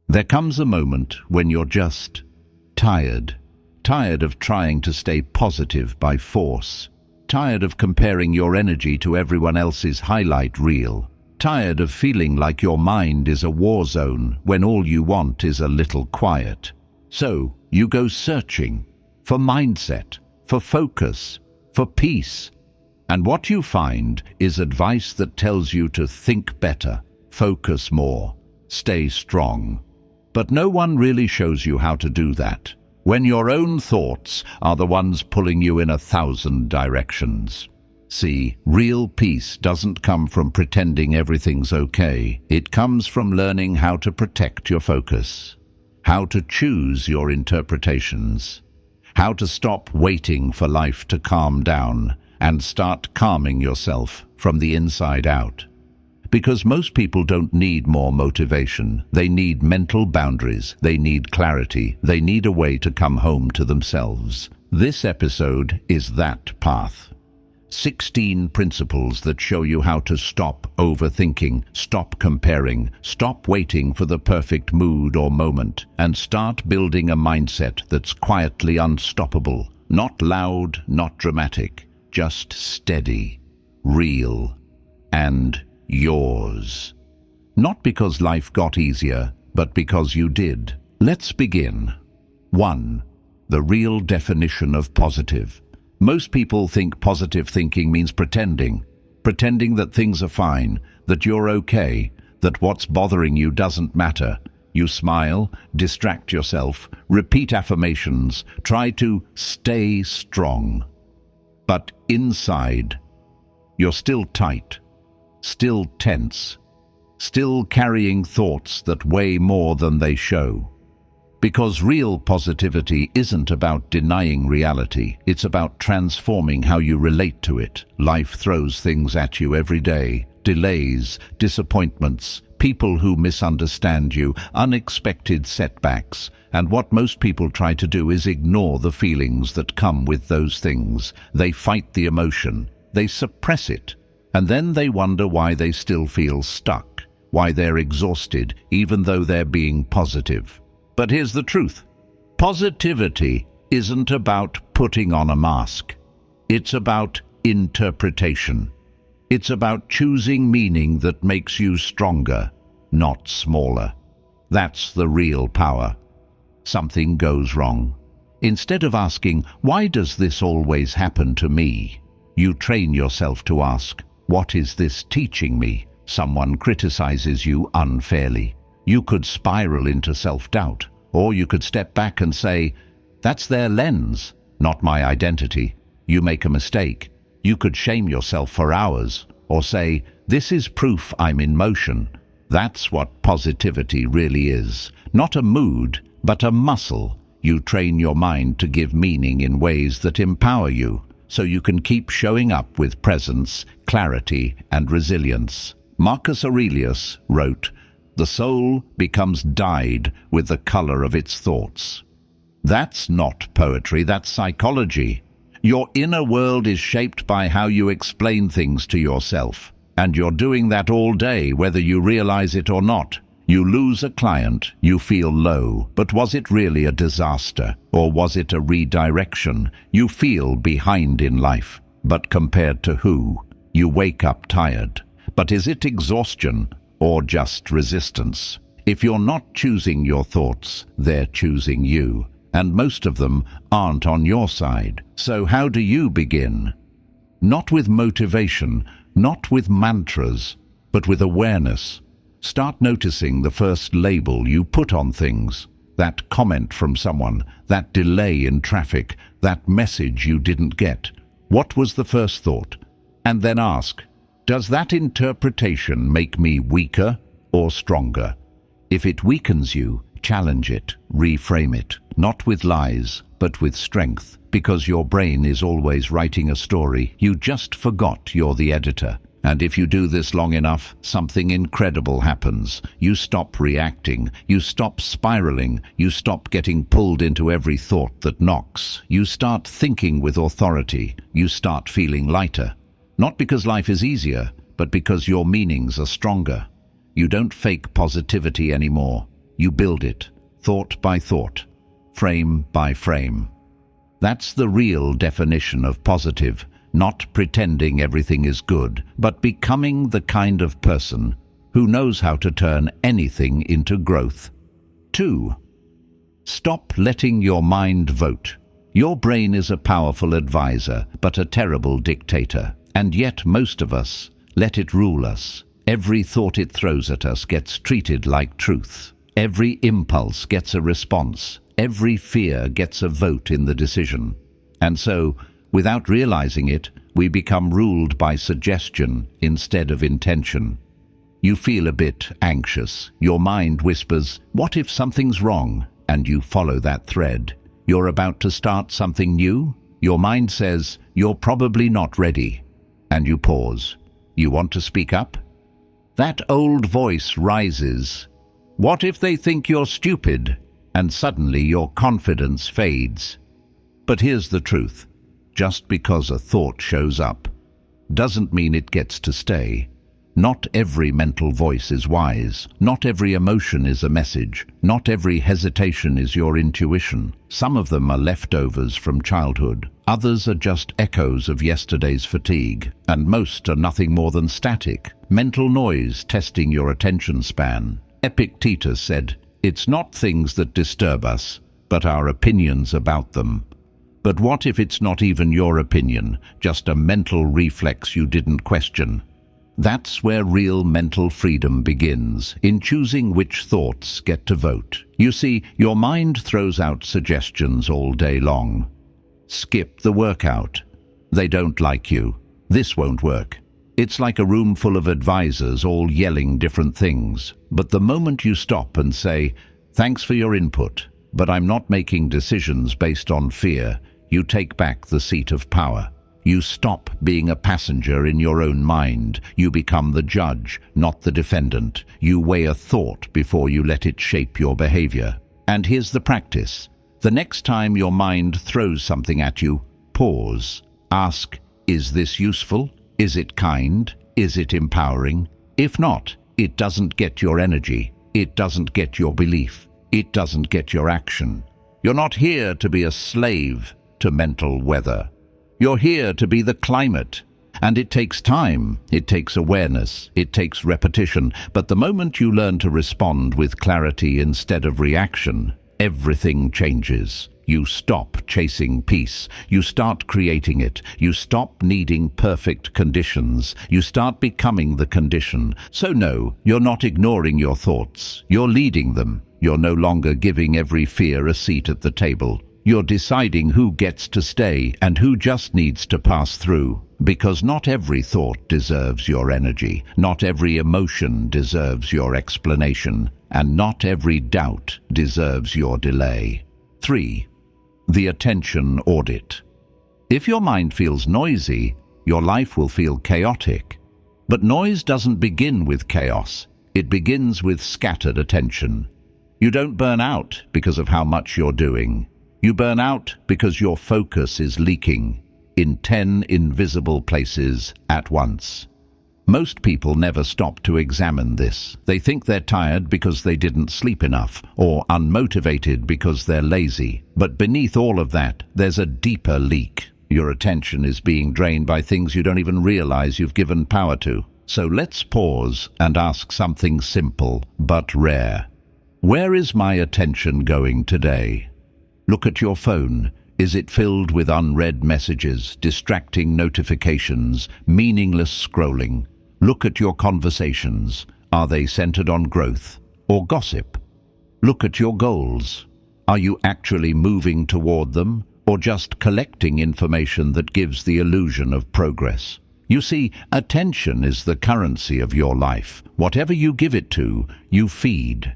There comes a moment when you're just tired. Tired of trying to stay positive by force. Tired of comparing your energy to everyone else's highlight reel. Tired of feeling like your mind is a war zone when all you want is a little quiet. So you go searching for mindset, for focus, for peace. And what you find is advice that tells you to think better, focus more, stay strong. But no one really shows you how to do that, when your own thoughts are the ones pulling you in 1,000 directions. See, real peace doesn't come from pretending everything's okay. It comes from learning how to protect your focus, how to choose your interpretations, how to stop waiting for life to calm down and start calming yourself from the inside out. Because most people don't need more motivation. They need mental boundaries. They need clarity. They need a way to come home to themselves. This episode is that path. 16 principles that show you how to stop overthinking, stop comparing, stop waiting for the perfect mood or moment, and start building a mindset that's quietly unstoppable. Not loud, not dramatic, just steady, real, and yours. Not because life got easier, but because you did. Let's begin. 1. The real definition of positive. Most people think positive thinking means pretending that things are fine, that you're okay, that what's bothering you doesn't matter. You smile, distract yourself, repeat affirmations, try to stay strong. But inside, you're still tight, still tense, still carrying thoughts that weigh more than they show. Because real positivity isn't about denying reality, it's about transforming how you relate to it. Life throws things at you every day: delays, disappointments, people who misunderstand you, unexpected setbacks. And what most people try to do is ignore the feelings that come with those things. They fight the emotion, they suppress it, and then they wonder why they still feel stuck, why they're exhausted, even though they're being positive. But here's the truth. Positivity isn't about putting on a mask. It's about interpretation. It's about choosing meaning that makes you stronger, not smaller. That's the real power. Something goes wrong. Instead of asking, "Why does this always happen to me?" you train yourself to ask, "What is this teaching me?" Someone criticizes you unfairly. You could spiral into self-doubt, or you could step back and say, "That's their lens, not my identity." You make a mistake. You could shame yourself for hours, or say, "This is proof I'm in motion." That's what positivity really is. Not a mood, but a muscle. You train your mind to give meaning in ways that empower you, so you can keep showing up with presence, clarity, and resilience. Marcus Aurelius wrote, "The soul becomes dyed with the color of its thoughts." That's not poetry, that's psychology. Your inner world is shaped by how you explain things to yourself. And you're doing that all day, whether you realize it or not. You lose a client, you feel low, but was it really a disaster? Or was it a redirection? You feel behind in life, but compared to who? You wake up tired. But is it exhaustion or just resistance? If you're not choosing your thoughts, they're choosing you. And most of them aren't on your side. So how do you begin? Not with motivation, not with mantras, but with awareness. Start noticing the first label you put on things. That comment from someone, that delay in traffic, that message you didn't get. What was the first thought? And then ask, does that interpretation make me weaker or stronger? If it weakens you, challenge it, reframe it, not with lies, but with strength, because your brain is always writing a story. You just forgot you're the editor. And if you do this long enough, something incredible happens. You stop reacting, you stop spiraling, you stop getting pulled into every thought that knocks. You start thinking with authority, you start feeling lighter. Not because life is easier, but because your meanings are stronger. You don't fake positivity anymore. You build it, thought by thought, frame by frame. That's the real definition of positive, not pretending everything is good, but becoming the kind of person who knows how to turn anything into growth. 2. Stop letting your mind vote. Your brain is a powerful advisor, but a terrible dictator. And yet most of us let it rule us. Every thought it throws at us gets treated like truth. Every impulse gets a response. Every fear gets a vote in the decision. And so, without realizing it, we become ruled by suggestion instead of intention. You feel a bit anxious. Your mind whispers, "What if something's wrong?" And you follow that thread. You're about to start something new. Your mind says, "You're probably not ready." And you pause. You want to speak up? That old voice rises. What if they think you're stupid? And suddenly your confidence fades. But here's the truth. Just because a thought shows up doesn't mean it gets to stay. Not every mental voice is wise. Not every emotion is a message. Not every hesitation is your intuition. Some of them are leftovers from childhood. Others are just echoes of yesterday's fatigue. And most are nothing more than static, mental noise testing your attention span. Epictetus said, "It's not things that disturb us, but our opinions about them." But what if it's not even your opinion, just a mental reflex you didn't question? That's where real mental freedom begins, in choosing which thoughts get to vote. You see, your mind throws out suggestions all day long. Skip the workout. They don't like you. This won't work. It's like a room full of advisors all yelling different things. But the moment you stop and say, "Thanks for your input, but I'm not making decisions based on fear," you take back the seat of power. You stop being a passenger in your own mind. You become the judge, not the defendant. You weigh a thought before you let it shape your behavior. And here's the practice. The next time your mind throws something at you, pause. Ask, is this useful? Is it kind? Is it empowering? If not, it doesn't get your energy. It doesn't get your belief. It doesn't get your action. You're not here to be a slave to mental weather. You're here to be the climate. And it takes time, it takes awareness, it takes repetition. But the moment you learn to respond with clarity instead of reaction, everything changes. You stop chasing peace. You start creating it. You stop needing perfect conditions. You start becoming the condition. So no, you're not ignoring your thoughts. You're leading them. You're no longer giving every fear a seat at the table. You're deciding who gets to stay and who just needs to pass through. Because not every thought deserves your energy. Not every emotion deserves your explanation. And not every doubt deserves your delay. 3. The attention audit. If your mind feels noisy, your life will feel chaotic. But noise doesn't begin with chaos. It begins with scattered attention. You don't burn out because of how much you're doing. You burn out because your focus is leaking in 10 invisible places at once. Most people never stop to examine this. They think they're tired because they didn't sleep enough, or unmotivated because they're lazy. But beneath all of that, there's a deeper leak. Your attention is being drained by things you don't even realize you've given power to. So let's pause and ask something simple but rare. Where is my attention going today? Look at your phone. Is it filled with unread messages, distracting notifications, meaningless scrolling? Look at your conversations. Are they centered on growth or gossip? Look at your goals. Are you actually moving toward them or just collecting information that gives the illusion of progress? You see, attention is the currency of your life. Whatever you give it to, you feed.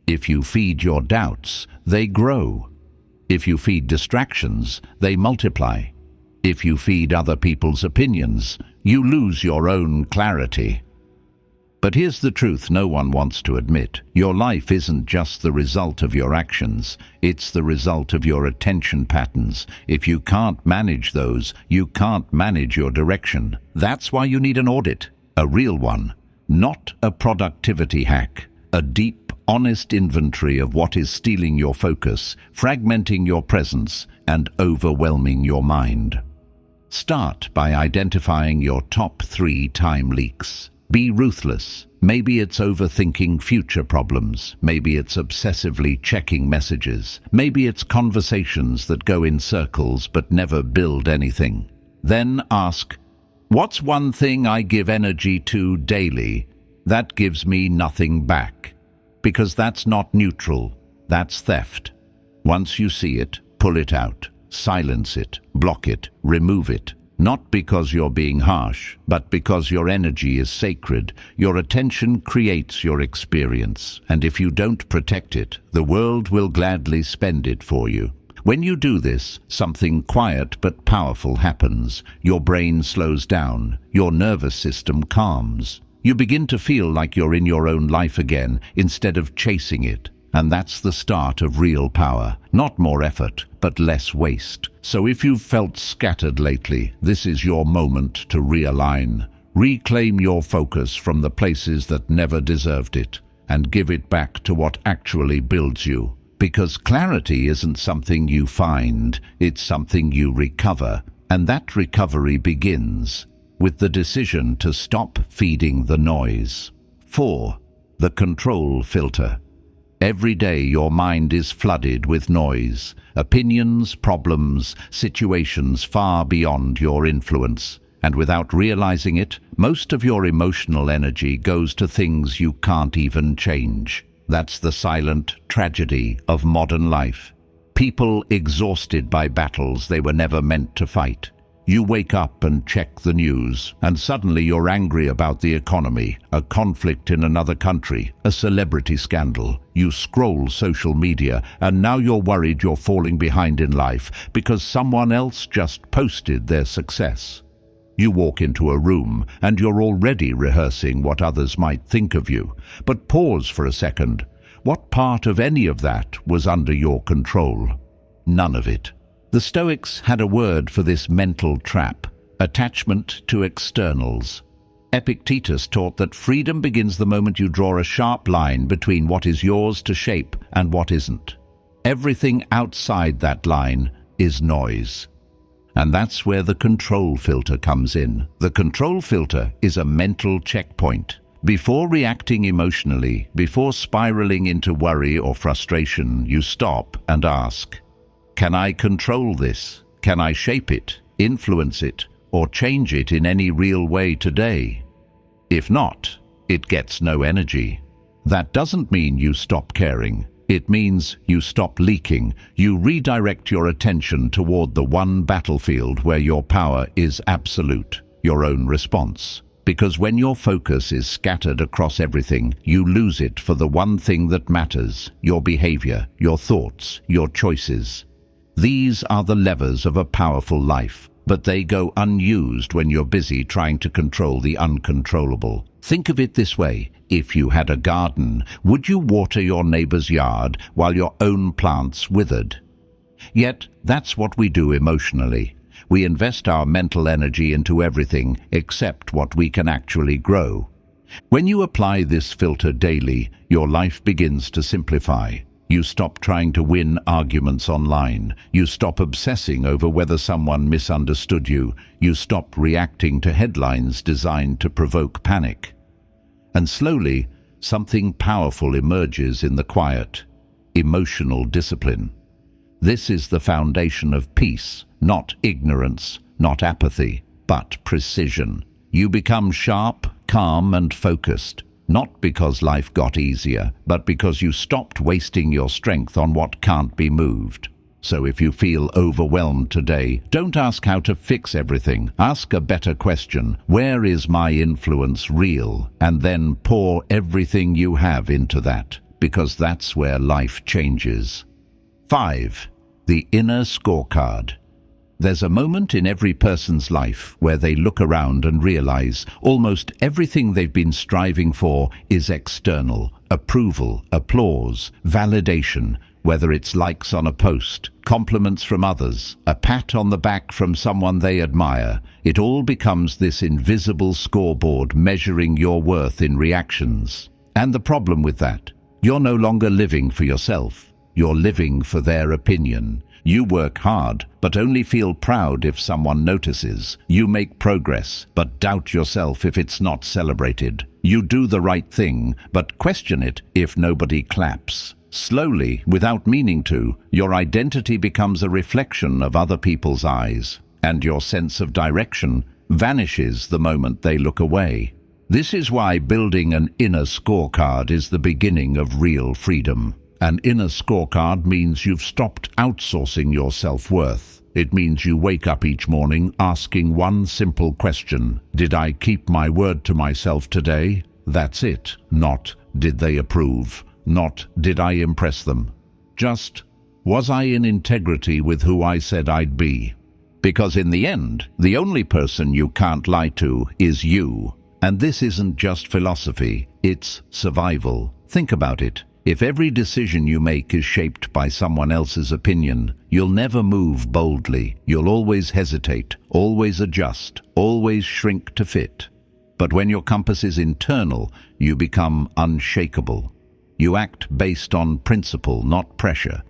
If you feed your doubts, they grow. If you feed distractions, they multiply. If you feed other people's opinions, you lose your own clarity. But here's the truth no one wants to admit. Your life isn't just the result of your actions. It's the result of your attention patterns. If you can't manage those, you can't manage your direction. That's why you need an audit, a real one, not a productivity hack, a deep, honest inventory of what is stealing your focus, fragmenting your presence, and overwhelming your mind. Start by identifying your top 3 time leaks. Be ruthless. Maybe it's overthinking future problems. Maybe it's obsessively checking messages. Maybe it's conversations that go in circles but never build anything. Then ask, what's one thing I give energy to daily that gives me nothing back? Because that's not neutral, that's theft. Once you see it, pull it out, silence it, block it, remove it. Not because you're being harsh, but because your energy is sacred. Your attention creates your experience, and if you don't protect it, the world will gladly spend it for you. When you do this, something quiet but powerful happens. Your brain slows down, your nervous system calms. You begin to feel like you're in your own life again, instead of chasing it. And that's the start of real power. Not more effort, but less waste. So if you've felt scattered lately, this is your moment to realign. Reclaim your focus from the places that never deserved it, and give it back to what actually builds you. Because clarity isn't something you find, it's something you recover. And that recovery begins with the decision to stop feeding the noise. 4. The control filter. Every day your mind is flooded with noise, opinions, problems, situations far beyond your influence. And without realizing it, most of your emotional energy goes to things you can't even change. That's the silent tragedy of modern life. People exhausted by battles they were never meant to fight. You wake up and check the news, and suddenly you're angry about the economy, a conflict in another country, a celebrity scandal. You scroll social media, and now you're worried you're falling behind in life because someone else just posted their success. You walk into a room, and you're already rehearsing what others might think of you. But pause for a second. What part of any of that was under your control? None of it. The Stoics had a word for this mental trap: attachment to externals. Epictetus taught that freedom begins the moment you draw a sharp line between what is yours to shape and what isn't. Everything outside that line is noise. And that's where the control filter comes in. The control filter is a mental checkpoint. Before reacting emotionally, before spiraling into worry or frustration, you stop and ask, can I control this? Can I shape it, influence it, or change it in any real way today? If not, it gets no energy. That doesn't mean you stop caring. It means you stop leaking. You redirect your attention toward the one battlefield where your power is absolute, your own response. Because when your focus is scattered across everything, you lose it for the one thing that matters: your behavior, your thoughts, your choices. These are the levers of a powerful life, but they go unused when you're busy trying to control the uncontrollable. Think of it this way: if you had a garden, would you water your neighbor's yard while your own plants withered? Yet, that's what we do emotionally. We invest our mental energy into everything except what we can actually grow. When you apply this filter daily, your life begins to simplify. You stop trying to win arguments online. You stop obsessing over whether someone misunderstood you. You stop reacting to headlines designed to provoke panic. And slowly, something powerful emerges in the quiet: emotional discipline. This is the foundation of peace, not ignorance, not apathy, but precision. You become sharp, calm, and focused. Not because life got easier, but because you stopped wasting your strength on what can't be moved. So if you feel overwhelmed today, don't ask how to fix everything. Ask a better question: where is my influence real? And then pour everything you have into that, because that's where life changes. 5. The inner scorecard. There's a moment in every person's life where they look around and realize almost everything they've been striving for is external: approval, applause, validation, whether it's likes on a post, compliments from others, a pat on the back from someone they admire. It all becomes this invisible scoreboard measuring your worth in reactions. And the problem with that You're no longer living for yourself. You're living for their opinion. You work hard, but only feel proud if someone notices. You make progress, but doubt yourself if it's not celebrated. You do the right thing, but question it if nobody claps. Slowly, without meaning to, your identity becomes a reflection of other people's eyes, and your sense of direction vanishes the moment they look away. This is why building an inner scorecard is the beginning of real freedom. An inner scorecard means you've stopped outsourcing your self-worth. It means you wake up each morning asking one simple question: did I keep my word to myself today? That's it. Not, did they approve? Not, did I impress them? Just, was I in integrity with who I said I'd be? Because in the end, the only person you can't lie to is you. And this isn't just philosophy, it's survival. Think about it. If every decision you make is shaped by someone else's opinion, you'll never move boldly. You'll always hesitate, always adjust, always shrink to fit. But when your compass is internal, you become unshakable. You act based on principle, not pressure.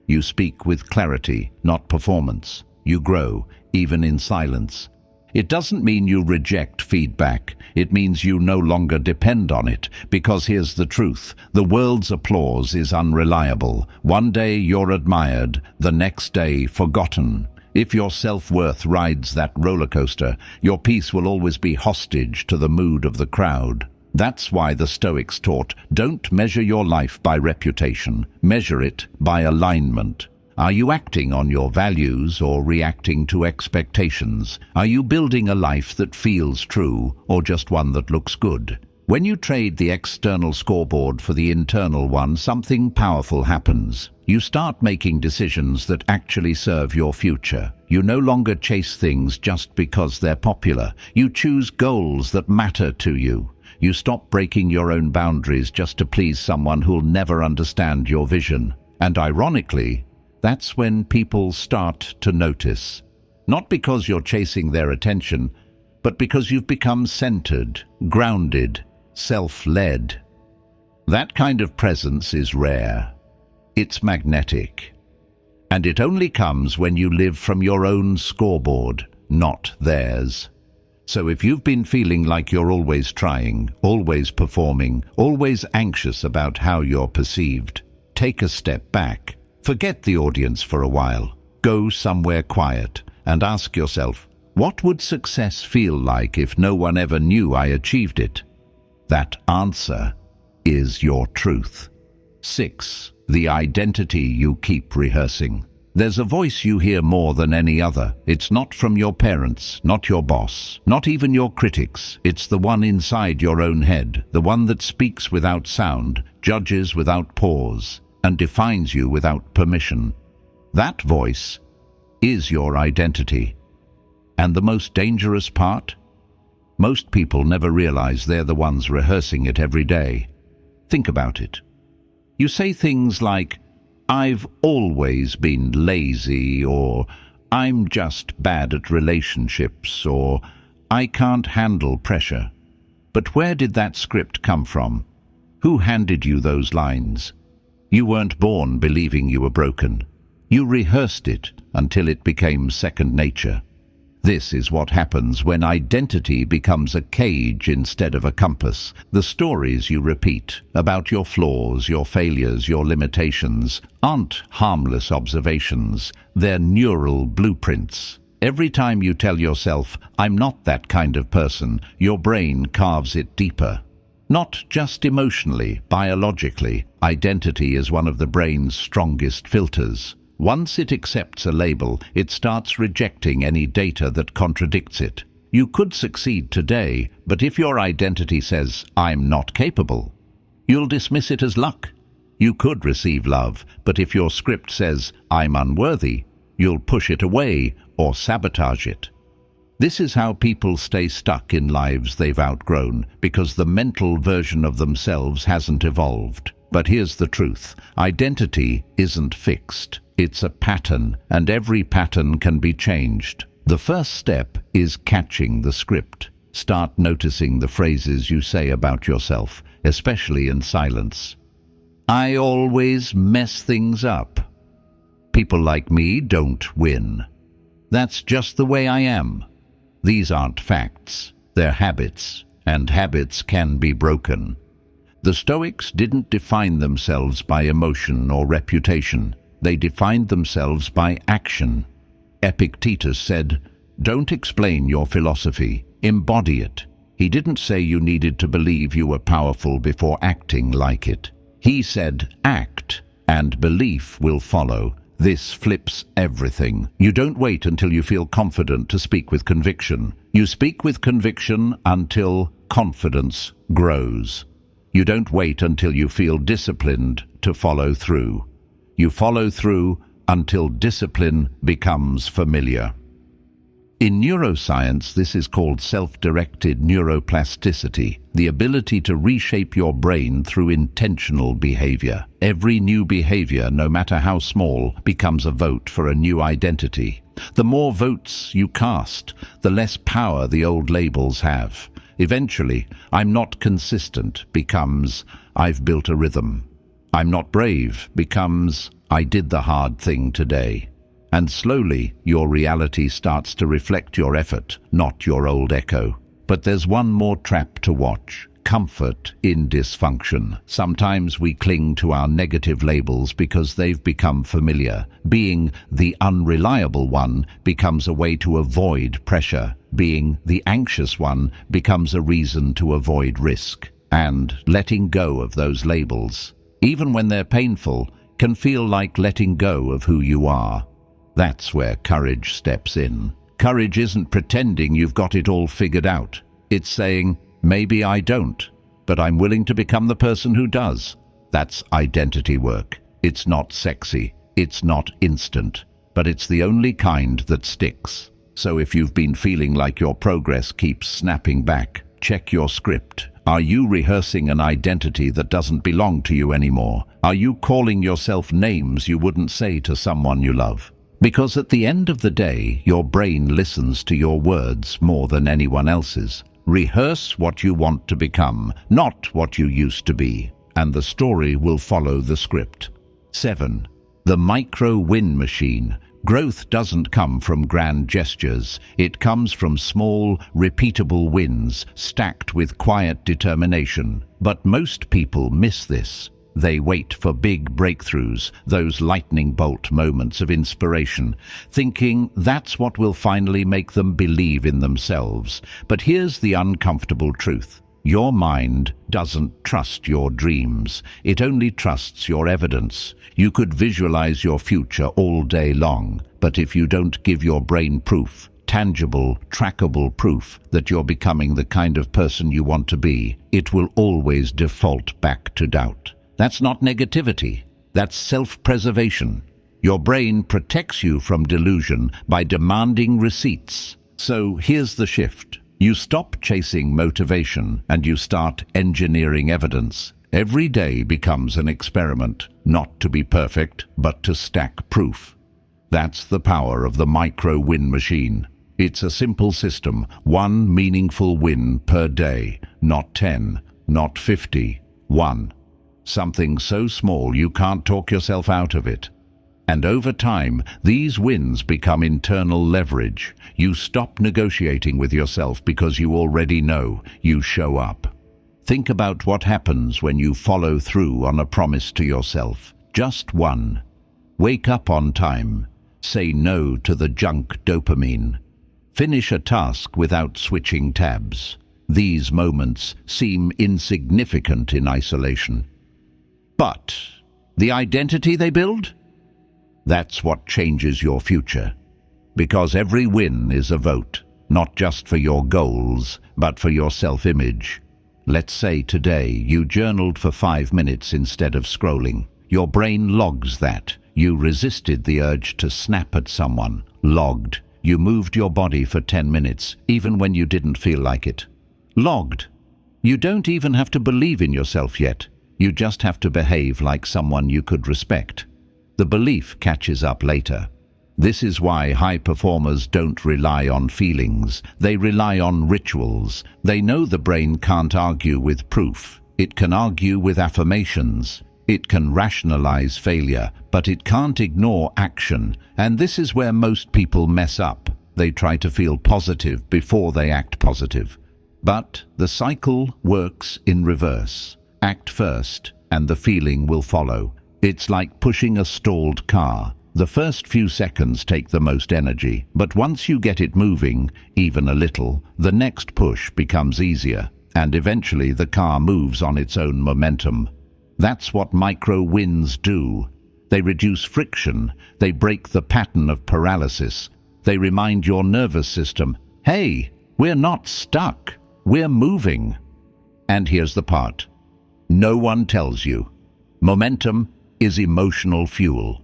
You speak with clarity, not performance. You grow, even in silence. It doesn't mean you reject feedback. It means you no longer depend on it, because here's the truth. The world's applause is unreliable. One day you're admired, the next day forgotten. If your self-worth rides that roller coaster, your peace will always be hostage to the mood of the crowd. That's why the Stoics taught, don't measure your life by reputation, measure it by alignment. Are you acting on your values or reacting to expectations? Are you building a life that feels true or just one that looks good? When you trade the external scoreboard for the internal one, something powerful happens. You start making decisions that actually serve your future. You no longer chase things just because they're popular. You choose goals that matter to you. You stop breaking your own boundaries just to please someone who'll never understand your vision. And ironically, that's when people start to notice. Not because you're chasing their attention, but because you've become centered, grounded, self-led. That kind of presence is rare. It's magnetic. And it only comes when you live from your own scoreboard, not theirs. So if you've been feeling like you're always trying, always performing, always anxious about how you're perceived, take a step back. Forget the audience for a while. Go somewhere quiet and ask yourself, what would success feel like if no one ever knew I achieved it? That answer is your truth. 6. The identity you keep rehearsing. There's a voice you hear more than any other. It's not from your parents, not your boss, not even your critics. It's the one inside your own head, the one that speaks without sound, judges without pause, and defines you without permission. That voice is your identity. And the most dangerous part? Most people never realize they're the ones rehearsing it every day. Think about it. You say things like, I've always been lazy, or I'm just bad at relationships, or I can't handle pressure. But where did that script come from? Who handed you those lines? You weren't born believing you were broken. You rehearsed it until it became second nature. This is what happens when identity becomes a cage instead of a compass. The stories you repeat about your flaws, your failures, your limitations aren't harmless observations. They're neural blueprints. Every time you tell yourself, I'm not that kind of person, your brain carves it deeper. Not just emotionally, biologically. Identity is one of the brain's strongest filters. Once it accepts a label, it starts rejecting any data that contradicts it. You could succeed today, but if your identity says, I'm not capable, you'll dismiss it as luck. You could receive love, but if your script says, I'm unworthy, you'll push it away or sabotage it. This is how people stay stuck in lives they've outgrown, because the mental version of themselves hasn't evolved. But here's the truth. Identity isn't fixed. It's a pattern, and every pattern can be changed. The first step is catching the script. Start noticing the phrases you say about yourself, especially in silence. I always mess things up. People like me don't win. That's just the way I am. These aren't facts, they're habits, and habits can be broken. The Stoics didn't define themselves by emotion or reputation. They defined themselves by action. Epictetus said, "Don't explain your philosophy, embody it." He didn't say you needed to believe you were powerful before acting like it. He said, act, and belief will follow. This flips everything. You don't wait until you feel confident to speak with conviction. You speak with conviction until confidence grows. You don't wait until you feel disciplined to follow through. You follow through until discipline becomes familiar. In neuroscience, this is called self-directed neuroplasticity, the ability to reshape your brain through intentional behavior. Every new behavior, no matter how small, becomes a vote for a new identity. The more votes you cast, the less power the old labels have. Eventually, "I'm not consistent" becomes "I've built a rhythm." "I'm not brave" becomes "I did the hard thing today." And slowly, your reality starts to reflect your effort, not your old echo. But there's one more trap to watch: comfort in dysfunction. Sometimes we cling to our negative labels because they've become familiar. Being the unreliable one becomes a way to avoid pressure. Being the anxious one becomes a reason to avoid risk. And letting go of those labels, even when they're painful, can feel like letting go of who you are. That's where courage steps in. Courage isn't pretending you've got it all figured out. It's saying, maybe I don't, but I'm willing to become the person who does. That's identity work. It's not sexy. It's not instant. But it's the only kind that sticks. So if you've been feeling like your progress keeps snapping back, check your script. Are you rehearsing an identity that doesn't belong to you anymore? Are you calling yourself names you wouldn't say to someone you love? Because at the end of the day, your brain listens to your words more than anyone else's. Rehearse what you want to become, not what you used to be, and the story will follow the script. 7. The micro-win machine. Growth doesn't come from grand gestures. It comes from small, repeatable wins, stacked with quiet determination. But most people miss this. They wait for big breakthroughs, those lightning bolt moments of inspiration, thinking that's what will finally make them believe in themselves. But here's the uncomfortable truth. Your mind doesn't trust your dreams. It only trusts your evidence. You could visualize your future all day long, but if you don't give your brain proof, tangible, trackable proof that you're becoming the kind of person you want to be, it will always default back to doubt. That's not negativity. That's self-preservation. Your brain protects you from delusion by demanding receipts. So here's the shift. You stop chasing motivation and you start engineering evidence. Every day becomes an experiment, not to be perfect, but to stack proof. That's the power of the micro-win machine. It's a simple system, one meaningful win per day, not 10, not 50, one. Something so small you can't talk yourself out of it. And over time, these wins become internal leverage. You stop negotiating with yourself because you already know. You show up. Think about what happens when you follow through on a promise to yourself. Just one. Wake up on time. Say no to the junk dopamine. Finish a task without switching tabs. These moments seem insignificant in isolation. But the identity they build? That's what changes your future. Because every win is a vote, not just for your goals, but for your self-image. Let's say today you journaled for 5 minutes instead of scrolling. Your brain logs that. You resisted the urge to snap at someone. Logged. You moved your body for 10 minutes, even when you didn't feel like it. Logged. You don't even have to believe in yourself yet. You just have to behave like someone you could respect. The belief catches up later. This is why high performers don't rely on feelings. They rely on rituals. They know the brain can't argue with proof. It can argue with affirmations. It can rationalize failure, but it can't ignore action, and this is where most people mess up. They try to feel positive before they act positive. But the cycle works in reverse. Act first, and the feeling will follow. It's like pushing a stalled car. The first few seconds take the most energy, but once you get it moving, even a little, the next push becomes easier, and eventually the car moves on its own momentum. That's what micro wins do. They reduce friction, they break the pattern of paralysis, they remind your nervous system, hey, we're not stuck, we're moving. And here's the part no one tells you. Momentum is emotional fuel.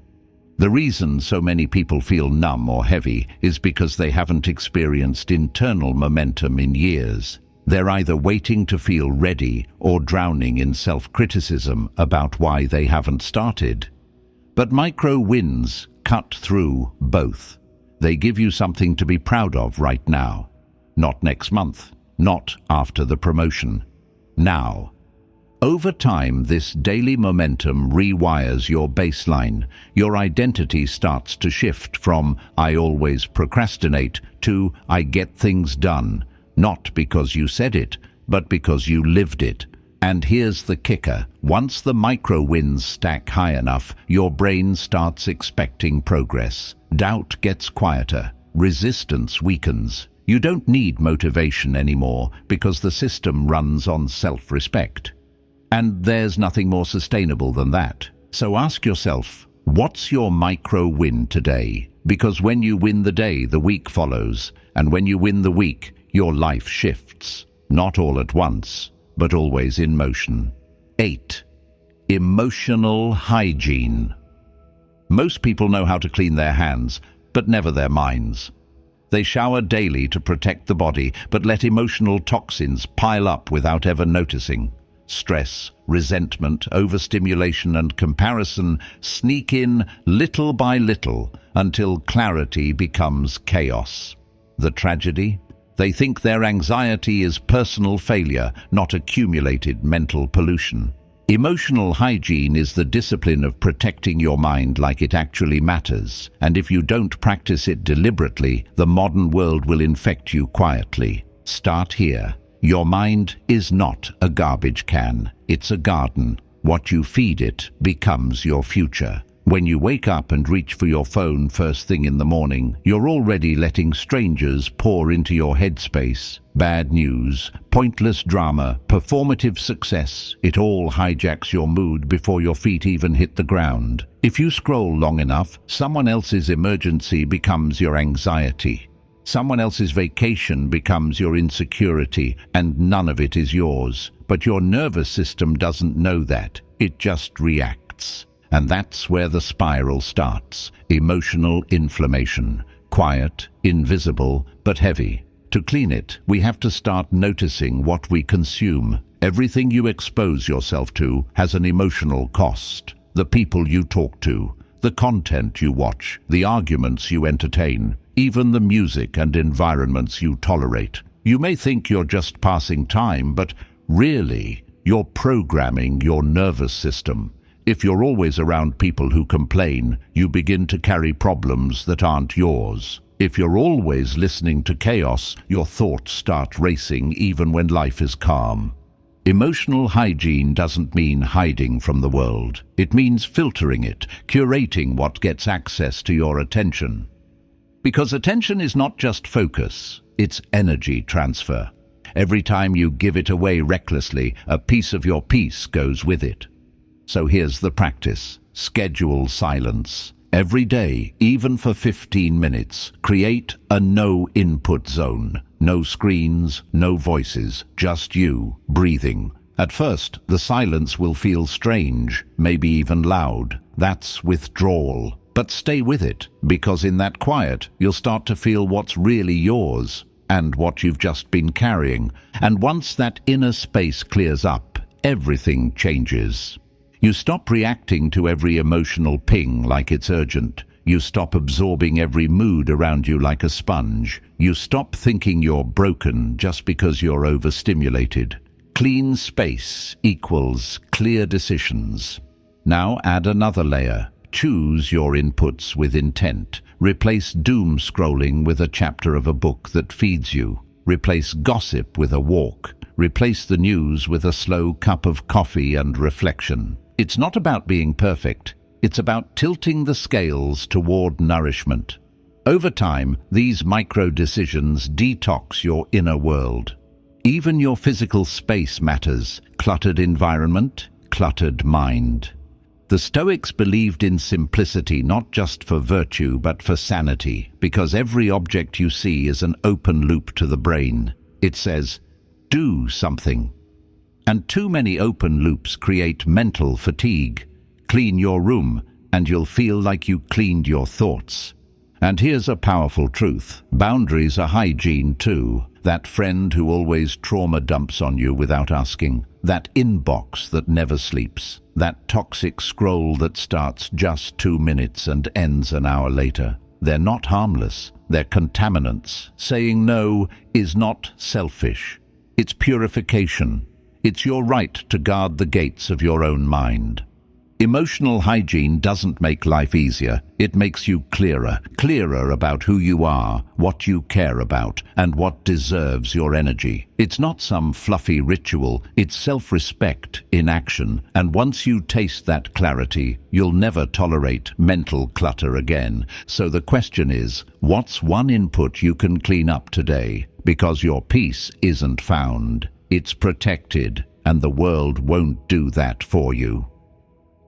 The reason so many people feel numb or heavy is because they haven't experienced internal momentum in years. They're either waiting to feel ready or drowning in self-criticism about why they haven't started. But micro wins cut through both. They give you something to be proud of right now. Not next month, not after the promotion. Now. Over time, this daily momentum rewires your baseline. Your identity starts to shift from "I always procrastinate" to "I get things done," not because you said it, but because you lived it. And here's the kicker. Once the micro wins stack high enough, your brain starts expecting progress. Doubt gets quieter. Resistance weakens. You don't need motivation anymore because the system runs on self-respect. And there's nothing more sustainable than that. So ask yourself, what's your micro win today? Because when you win the day, the week follows. And when you win the week, your life shifts. Not all at once, but always in motion. 8. Emotional hygiene. Most people know how to clean their hands, but never their minds. They shower daily to protect the body, but let emotional toxins pile up without ever noticing. Stress, resentment, overstimulation, and comparison sneak in little by little until clarity becomes chaos. The tragedy? They think their anxiety is personal failure, not accumulated mental pollution. Emotional hygiene is the discipline of protecting your mind like it actually matters, and if you don't practice it deliberately, the modern world will infect you quietly. Start here. Your mind is not a garbage can, it's a garden. What you feed it becomes your future. When you wake up and reach for your phone first thing in the morning, you're already letting strangers pour into your headspace. Bad news, pointless drama, performative success, it all hijacks your mood before your feet even hit the ground. If you scroll long enough, someone else's emergency becomes your anxiety. Someone else's vacation becomes your insecurity, and none of it is yours. But your nervous system doesn't know that. It just reacts. And that's where the spiral starts. Emotional inflammation. Quiet, invisible, but heavy. To clean it, we have to start noticing what we consume. Everything you expose yourself to has an emotional cost. The people you talk to, the content you watch, the arguments you entertain, even the music and environments you tolerate. You may think you're just passing time, but really, you're programming your nervous system. If you're always around people who complain, you begin to carry problems that aren't yours. If you're always listening to chaos, your thoughts start racing even when life is calm. Emotional hygiene doesn't mean hiding from the world. It means filtering it, curating what gets access to your attention. Because attention is not just focus, it's energy transfer. Every time you give it away recklessly, a piece of your peace goes with it. So here's the practice. Schedule silence. Every day, even for 15 minutes, create a no-input zone. No screens, no voices, just you, breathing. At first, the silence will feel strange, maybe even loud. That's withdrawal. But stay with it, because in that quiet, you'll start to feel what's really yours and what you've just been carrying. And once that inner space clears up, everything changes. You stop reacting to every emotional ping like it's urgent. You stop absorbing every mood around you like a sponge. You stop thinking you're broken just because you're overstimulated. Clean space equals clear decisions. Now add another layer. Choose your inputs with intent. Replace doom scrolling with a chapter of a book that feeds you. Replace gossip with a walk. Replace the news with a slow cup of coffee and reflection. It's not about being perfect. It's about tilting the scales toward nourishment. Over time, these micro-decisions detox your inner world. Even your physical space matters. Cluttered environment, cluttered mind. The Stoics believed in simplicity not just for virtue but for sanity, because every object you see is an open loop to the brain. It says, do something. And too many open loops create mental fatigue. Clean your room, and you'll feel like you cleaned your thoughts. And here's a powerful truth. Boundaries are hygiene too. That friend who always trauma dumps on you without asking. That inbox that never sleeps. That toxic scroll that starts just 2 minutes and ends an hour later. They're not harmless. They're contaminants. Saying no is not selfish. It's purification. It's your right to guard the gates of your own mind. Emotional hygiene doesn't make life easier. It makes you clearer about who you are, what you care about, and what deserves your energy. It's not some fluffy ritual, it's self-respect in action. And once you taste that clarity, you'll never tolerate mental clutter again. So the question is, what's one input you can clean up today? Because your peace isn't found, it's protected, and the world won't do that for you.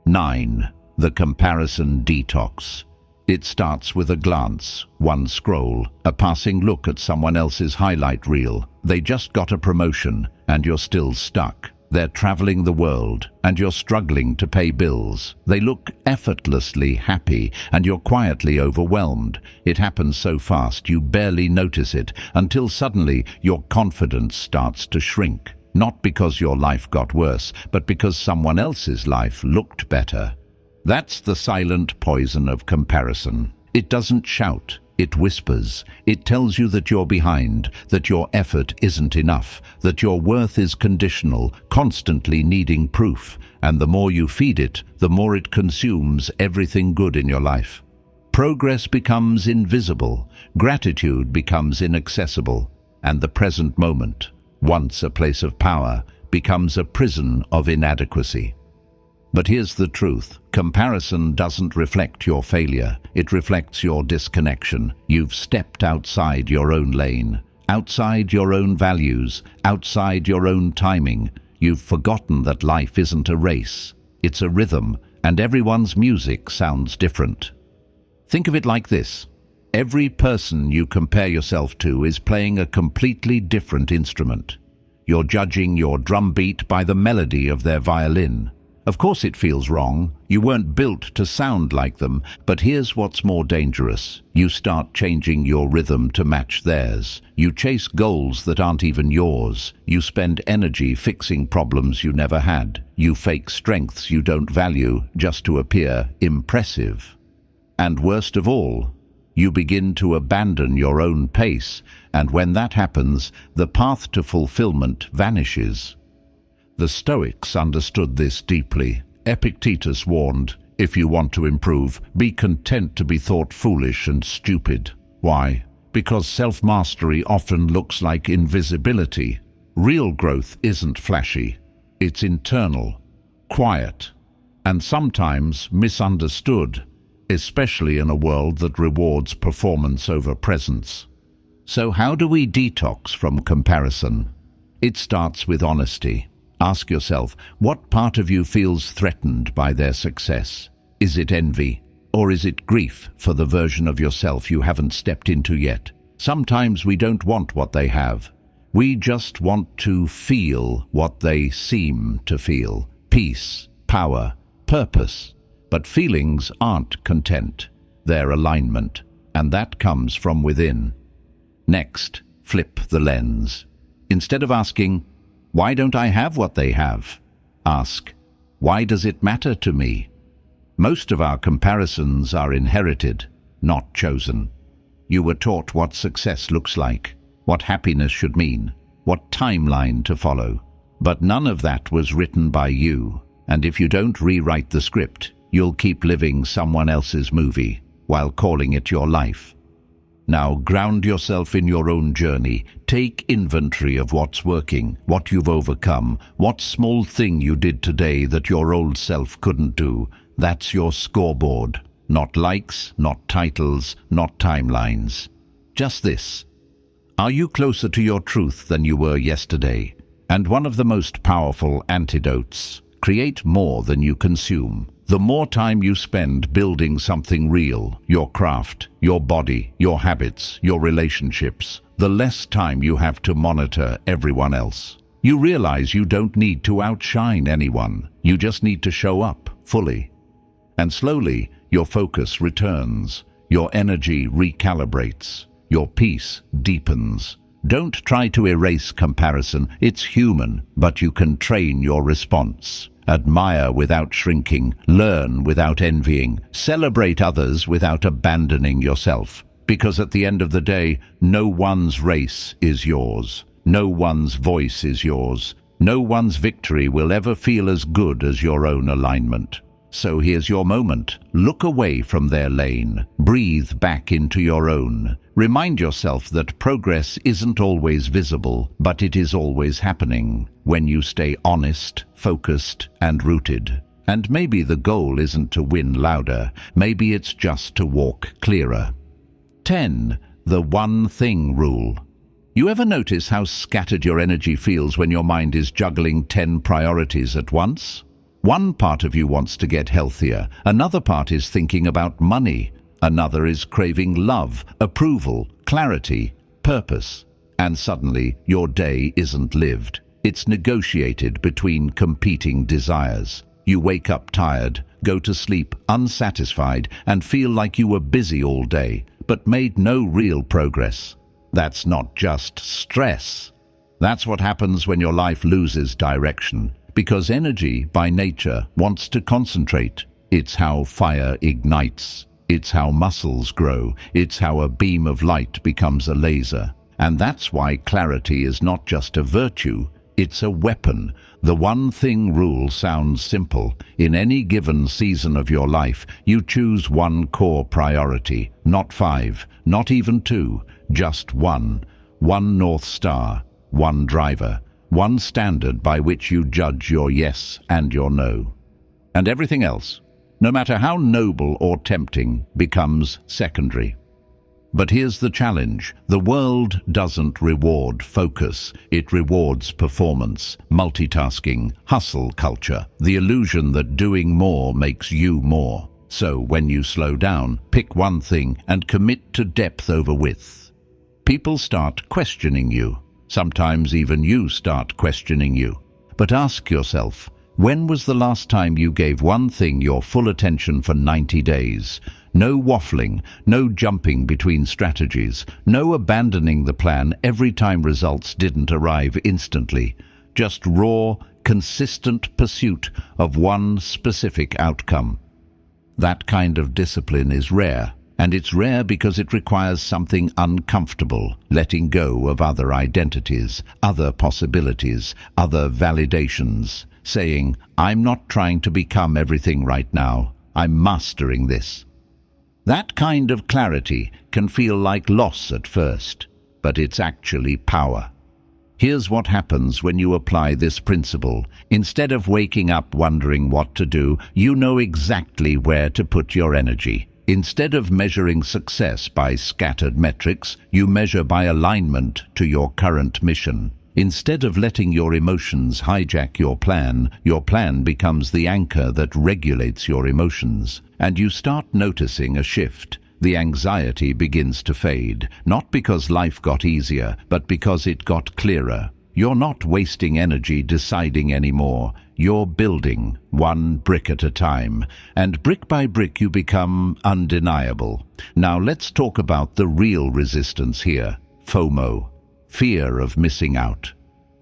9. The comparison detox. It starts with a glance, one scroll, a passing look at someone else's highlight reel. They just got a promotion, and you're still stuck. They're traveling the world, and you're struggling to pay bills. They look effortlessly happy, and you're quietly overwhelmed. It happens so fast you barely notice it, until suddenly your confidence starts to shrink. Not because your life got worse, but because someone else's life looked better. That's the silent poison of comparison. It doesn't shout, it whispers. It tells you that you're behind, that your effort isn't enough, that your worth is conditional, constantly needing proof. And the more you feed it, the more it consumes everything good in your life. Progress becomes invisible, gratitude becomes inaccessible, and the present moment, once a place of power, becomes a prison of inadequacy. But here's the truth. Comparison doesn't reflect your failure. It reflects your disconnection. You've stepped outside your own lane, outside your own values, outside your own timing. You've forgotten that life isn't a race. It's a rhythm, and everyone's music sounds different. Think of it like this. Every person you compare yourself to is playing a completely different instrument. You're judging your drum beat by the melody of their violin. Of course it feels wrong. You weren't built to sound like them, but here's what's more dangerous. You start changing your rhythm to match theirs. You chase goals that aren't even yours. You spend energy fixing problems you never had. You fake strengths you don't value just to appear impressive. And worst of all, you begin to abandon your own pace, and when that happens, the path to fulfillment vanishes. The Stoics understood this deeply. Epictetus warned, if you want to improve, be content to be thought foolish and stupid. Why? Because self-mastery often looks like invisibility. Real growth isn't flashy. It's internal, quiet, and sometimes misunderstood, especially in a world that rewards performance over presence. So how do we detox from comparison? It starts with honesty. Ask yourself, what part of you feels threatened by their success? Is it envy, or is it grief for the version of yourself you haven't stepped into yet? Sometimes we don't want what they have. We just want to feel what they seem to feel. Peace, power, purpose. But feelings aren't content, they're alignment, and that comes from within. Next, flip the lens. Instead of asking, why don't I have what they have? Ask, why does it matter to me? Most of our comparisons are inherited, not chosen. You were taught what success looks like, what happiness should mean, what timeline to follow. But none of that was written by you. And if you don't rewrite the script, you'll keep living someone else's movie while calling it your life. Now ground yourself in your own journey. Take inventory of what's working, what you've overcome, what small thing you did today that your old self couldn't do. That's your scoreboard. Not likes, not titles, not timelines. Just this. Are you closer to your truth than you were yesterday? And one of the most powerful antidotes: create more than you consume. The more time you spend building something real, your craft, your body, your habits, your relationships, the less time you have to monitor everyone else. You realize you don't need to outshine anyone. You just need to show up fully. And slowly, your focus returns. Your energy recalibrates. Your peace deepens. Don't try to erase comparison. It's human, but you can train your response. Admire without shrinking, learn without envying, celebrate others without abandoning yourself. Because at the end of the day, no one's race is yours. No one's voice is yours. No one's victory will ever feel as good as your own alignment. So here's your moment. Look away from their lane. Breathe back into your own. Remind yourself that progress isn't always visible, but it is always happening when you stay honest, focused, and rooted. And maybe the goal isn't to win louder. Maybe it's just to walk clearer. 10. The one thing rule. You ever notice how scattered your energy feels when your mind is juggling 10 priorities at once? One part of you wants to get healthier, another part is thinking about money, another is craving love, approval, clarity, purpose. And suddenly, your day isn't lived. It's negotiated between competing desires. You wake up tired, go to sleep unsatisfied, and feel like you were busy all day, but made no real progress. That's not just stress. That's what happens when your life loses direction. Because energy, by nature, wants to concentrate. It's how fire ignites. It's how muscles grow. It's how a beam of light becomes a laser. And that's why clarity is not just a virtue, it's a weapon. The one thing rule sounds simple. In any given season of your life, you choose one core priority, not 5, not even 2, just one. One North Star, one driver. One standard by which you judge your yes and your no. And everything else, no matter how noble or tempting, becomes secondary. But here's the challenge. The world doesn't reward focus. It rewards performance, multitasking, hustle culture, the illusion that doing more makes you more. So when you slow down, pick one thing and commit to depth over width, people start questioning you. Sometimes even you start questioning you. But ask yourself, when was the last time you gave one thing your full attention for 90 days? No waffling, no jumping between strategies, no abandoning the plan every time results didn't arrive instantly. Just raw, consistent pursuit of one specific outcome. That kind of discipline is rare. And it's rare because it requires something uncomfortable, letting go of other identities, other possibilities, other validations, saying, I'm not trying to become everything right now, I'm mastering this. That kind of clarity can feel like loss at first, but it's actually power. Here's what happens when you apply this principle. Instead of waking up wondering what to do, you know exactly where to put your energy. Instead of measuring success by scattered metrics, you measure by alignment to your current mission. Instead of letting your emotions hijack your plan becomes the anchor that regulates your emotions. And you start noticing a shift. The anxiety begins to fade, not because life got easier, but because it got clearer. You're not wasting energy deciding anymore. You're building, one brick at a time, and brick by brick you become undeniable. Now let's talk about the real resistance here, FOMO, fear of missing out.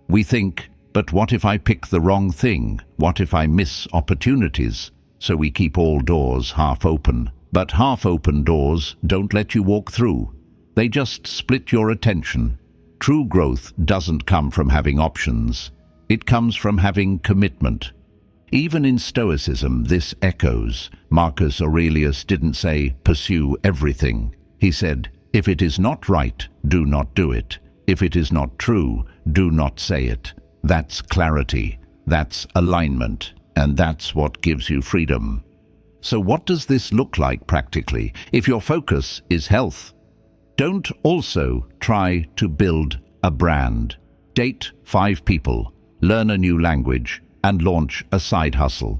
We think, but what if I pick the wrong thing? What if I miss opportunities? So we keep all doors half open. But half-open doors don't let you walk through. They just split your attention. True growth doesn't come from having options. It comes from having commitment. Even in Stoicism, this echoes. Marcus Aurelius didn't say, pursue everything. He said, if it is not right, do not do it. If it is not true, do not say it. That's clarity, that's alignment, and that's what gives you freedom. So what does this look like practically? If your focus is health, don't also try to build a brand. Date 5 people, learn a new language, and launch a side hustle.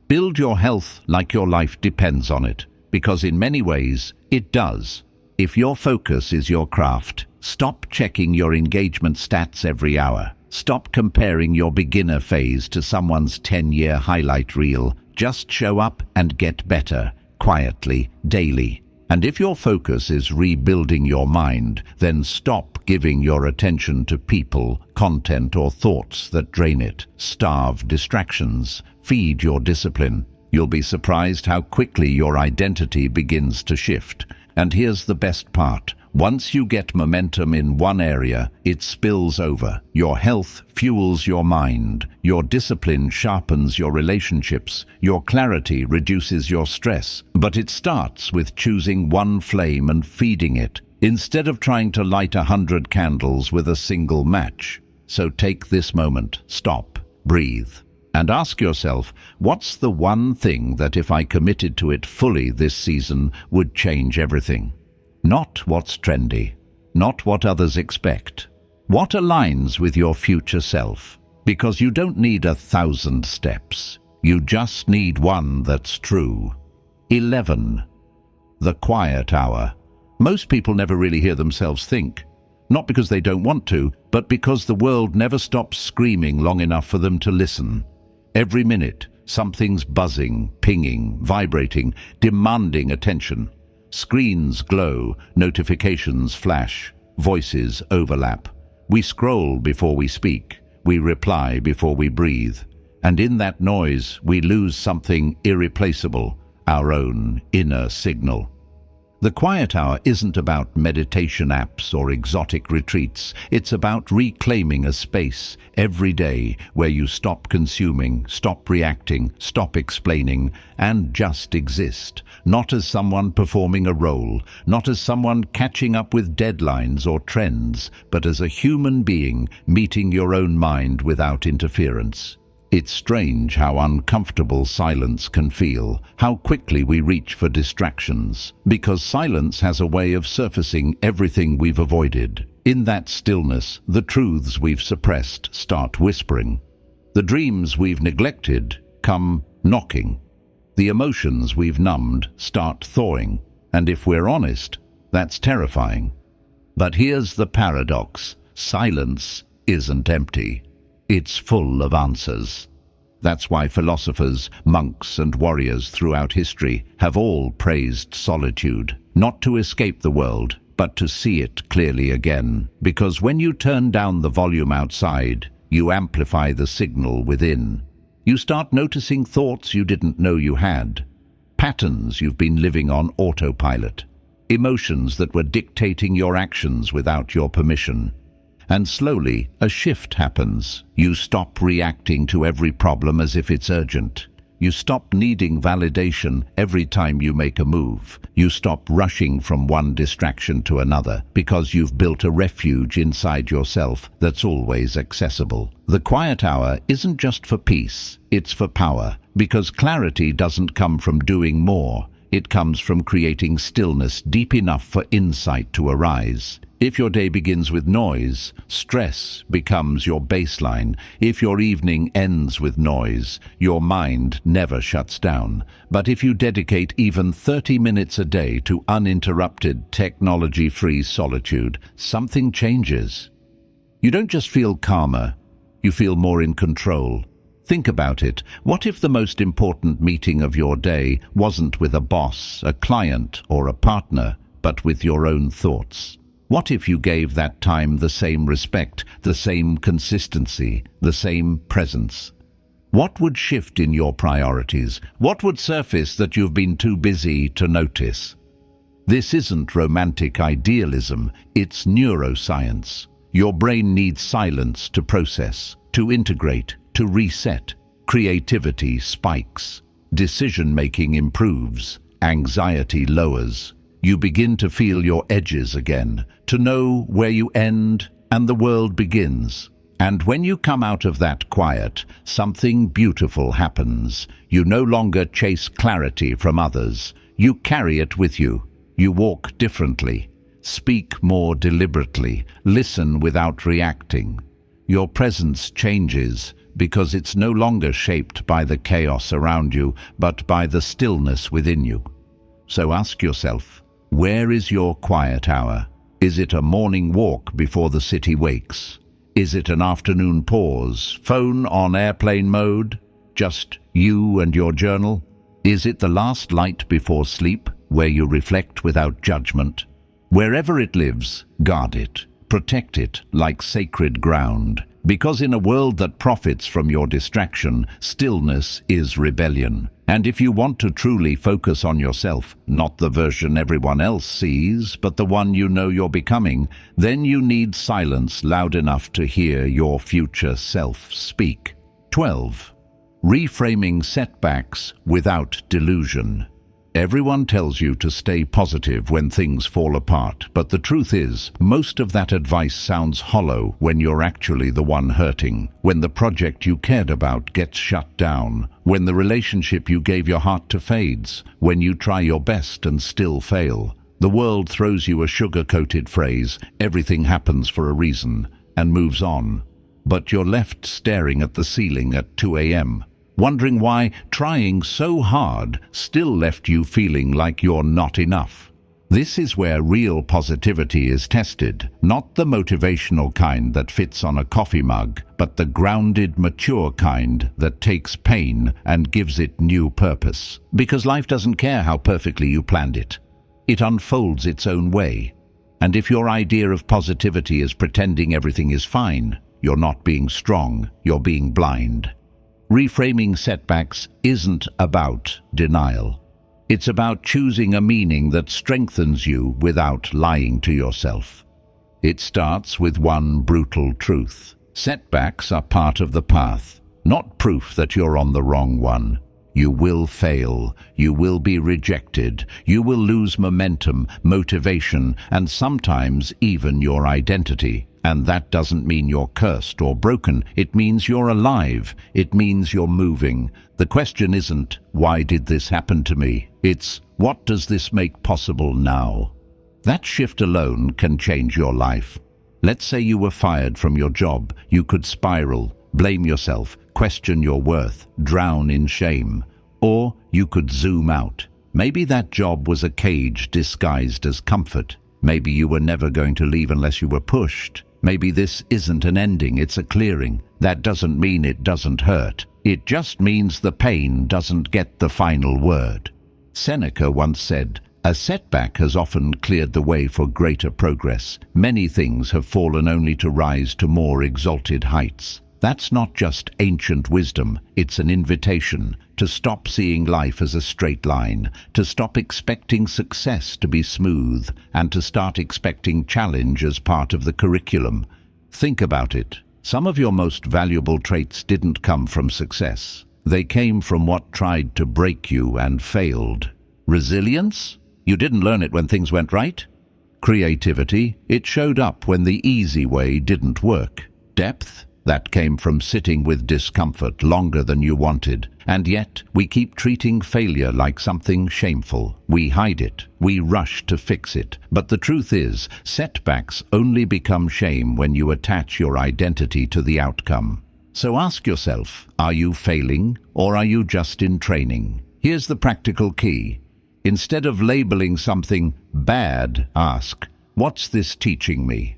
Build your health like your life depends on it, because in many ways, it does. If your focus is your craft, stop checking your engagement stats every hour. Stop comparing your beginner phase to someone's 10-year highlight reel. Just show up and get better, quietly, daily. And if your focus is rebuilding your mind, then stop giving your attention to people, content, or thoughts that drain it. Starve distractions. Feed your discipline. You'll be surprised how quickly your identity begins to shift. And here's the best part. Once you get momentum in one area, it spills over. Your health fuels your mind. Your discipline sharpens your relationships. Your clarity reduces your stress. But it starts with choosing one flame and feeding it, instead of trying to light 100 candles with a single match. So take this moment, stop, breathe, and ask yourself, what's the one thing that if I committed to it fully this season would change everything? Not what's trendy, not what others expect. What aligns with your future self? Because you don't need 1,000 steps. You just need one that's true. 11. The quiet hour. Most people never really hear themselves think. Not because they don't want to, but because the world never stops screaming long enough for them to listen. Every minute, something's buzzing, pinging, vibrating, demanding attention. Screens glow, notifications flash, voices overlap. We scroll before we speak, we reply before we breathe. And in that noise, we lose something irreplaceable, our own inner signal. The quiet hour isn't about meditation apps or exotic retreats. It's about reclaiming a space every day where you stop consuming, stop reacting, stop explaining, and just exist. Not as someone performing a role, not as someone catching up with deadlines or trends, but as a human being meeting your own mind without interference. It's strange how uncomfortable silence can feel, how quickly we reach for distractions, because silence has a way of surfacing everything we've avoided. In that stillness, the truths we've suppressed start whispering. The dreams we've neglected come knocking. The emotions we've numbed start thawing. And if we're honest, that's terrifying. But here's the paradox. Silence isn't empty. It's full of answers. That's why philosophers, monks, and warriors throughout history have all praised solitude, not to escape the world, but to see it clearly again. Because when you turn down the volume outside, you amplify the signal within. You start noticing thoughts you didn't know you had, patterns you've been living on autopilot, emotions that were dictating your actions without your permission. And slowly, a shift happens. You stop reacting to every problem as if it's urgent. You stop needing validation every time you make a move. You stop rushing from one distraction to another because you've built a refuge inside yourself that's always accessible. The quiet hour isn't just for peace, it's for power, because clarity doesn't come from doing more. It comes from creating stillness deep enough for insight to arise. If your day begins with noise, stress becomes your baseline. If your evening ends with noise, your mind never shuts down. But if you dedicate even 30 minutes a day to uninterrupted, technology-free solitude, something changes. You don't just feel calmer, you feel more in control. Think about it. What if the most important meeting of your day wasn't with a boss, a client, or a partner, but with your own thoughts? What if you gave that time the same respect, the same consistency, the same presence? What would shift in your priorities? What would surface that you've been too busy to notice? This isn't romantic idealism, it's neuroscience. Your brain needs silence to process, to integrate, to reset. creativity spikes, decision-making improves, anxiety lowers. You begin to feel your edges again, to know where you end and the world begins. And when you come out of that quiet, something beautiful happens. You no longer chase clarity from others. You carry it with you. You walk differently, speak more deliberately, listen without reacting. Your presence changes because it's no longer shaped by the chaos around you, but by the stillness within you. So ask yourself, where is your quiet hour? Is it a morning walk before the city wakes? Is it an afternoon pause, phone on airplane mode, just you and your journal? Is it the last light before sleep, where you reflect without judgment? Wherever it lives, guard it, protect it like sacred ground, because in a world that profits from your distraction, stillness is rebellion. And if you want to truly focus on yourself, not the version everyone else sees, but the one you know you're becoming, then you need silence loud enough to hear your future self speak. 12. Reframing setbacks without delusion. Everyone tells you to stay positive when things fall apart, but the truth is, most of that advice sounds hollow when you're actually the one hurting, when the project you cared about gets shut down, when the relationship you gave your heart to fades, when you try your best and still fail. The world throws you a sugar-coated phrase, everything happens for a reason, and moves on. But you're left staring at the ceiling at 2 a.m., wondering why trying so hard still left you feeling like you're not enough. This is where real positivity is tested, not the motivational kind that fits on a coffee mug, but the grounded, mature kind that takes pain and gives it new purpose. Because life doesn't care how perfectly you planned it. It unfolds its own way. And if your idea of positivity is pretending everything is fine, you're not being strong, you're being blind. Reframing setbacks isn't about denial. It's about choosing a meaning that strengthens you without lying to yourself. It starts with one brutal truth. Setbacks are part of the path, not proof that you're on the wrong one. You will fail, you will be rejected, you will lose momentum, motivation, and sometimes even your identity. And that doesn't mean you're cursed or broken. It means you're alive. It means you're moving. The question isn't, why did this happen to me? It's, what does this make possible now? That shift alone can change your life. Let's say you were fired from your job. You could spiral, blame yourself, question your worth, drown in shame. Or you could zoom out. Maybe that job was a cage disguised as comfort. Maybe you were never going to leave unless you were pushed. Maybe this isn't an ending, it's a clearing. That doesn't mean it doesn't hurt. It just means the pain doesn't get the final word. Seneca once said, "A setback has often cleared the way for greater progress. Many things have fallen only to rise to more exalted heights." That's not just ancient wisdom, it's an invitation to stop seeing life as a straight line, to stop expecting success to be smooth, and to start expecting challenge as part of the curriculum. Think about it. Some of your most valuable traits didn't come from success. They came from what tried to break you and failed. Resilience? You didn't learn it when things went right. Creativity? It showed up when the easy way didn't work. Depth? That came from sitting with discomfort longer than you wanted. And yet, we keep treating failure like something shameful. We hide it. We rush to fix it. But the truth is, setbacks only become shame when you attach your identity to the outcome. So ask yourself, are you failing or are you just in training? Here's the practical key. Instead of labeling something bad, ask, what's this teaching me?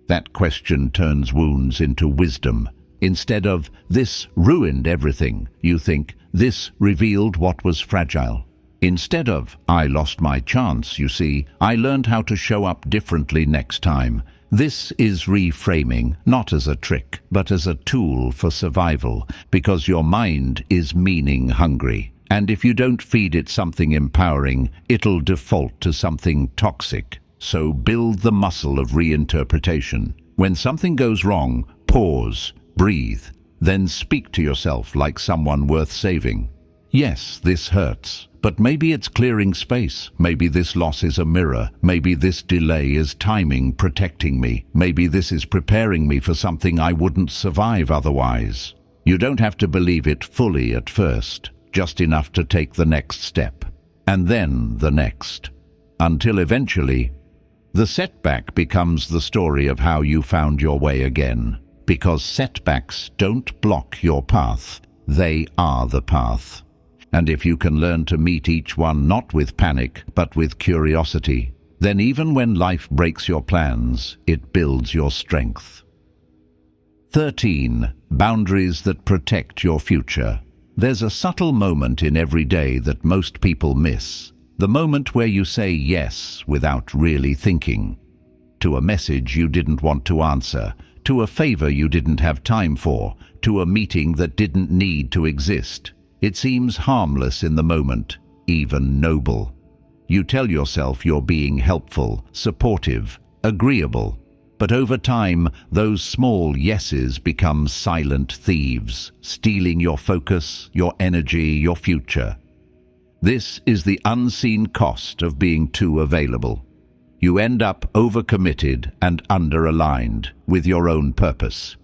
That question turns wounds into wisdom. Instead of, this ruined everything, you think, this revealed what was fragile. Instead of, I lost my chance, you see, I learned how to show up differently next time. This is reframing, not as a trick, but as a tool for survival, because your mind is meaning hungry. And if you don't feed it something empowering, it'll default to something toxic. So build the muscle of reinterpretation. When something goes wrong, pause, breathe. Then speak to yourself like someone worth saving. Yes, this hurts, but maybe it's clearing space. Maybe this loss is a mirror. Maybe this delay is timing protecting me. Maybe this is preparing me for something I wouldn't survive otherwise. You don't have to believe it fully at first, just enough to take the next step, and then the next, until eventually, the setback becomes the story of how you found your way again. Because setbacks don't block your path, they are the path. And if you can learn to meet each one not with panic, but with curiosity, then even when life breaks your plans, it builds your strength. 13. Boundaries that protect your future. There's a subtle moment in every day that most people miss. The moment where you say yes without really thinking. To a message you didn't want to answer, to a favor you didn't have time for, to a meeting that didn't need to exist. It seems harmless in the moment, even noble. You tell yourself you're being helpful, supportive, agreeable. But over time, those small yeses become silent thieves, stealing your focus, your energy, your future. This is the unseen cost of being too available. You end up overcommitted and under-aligned with your own purpose.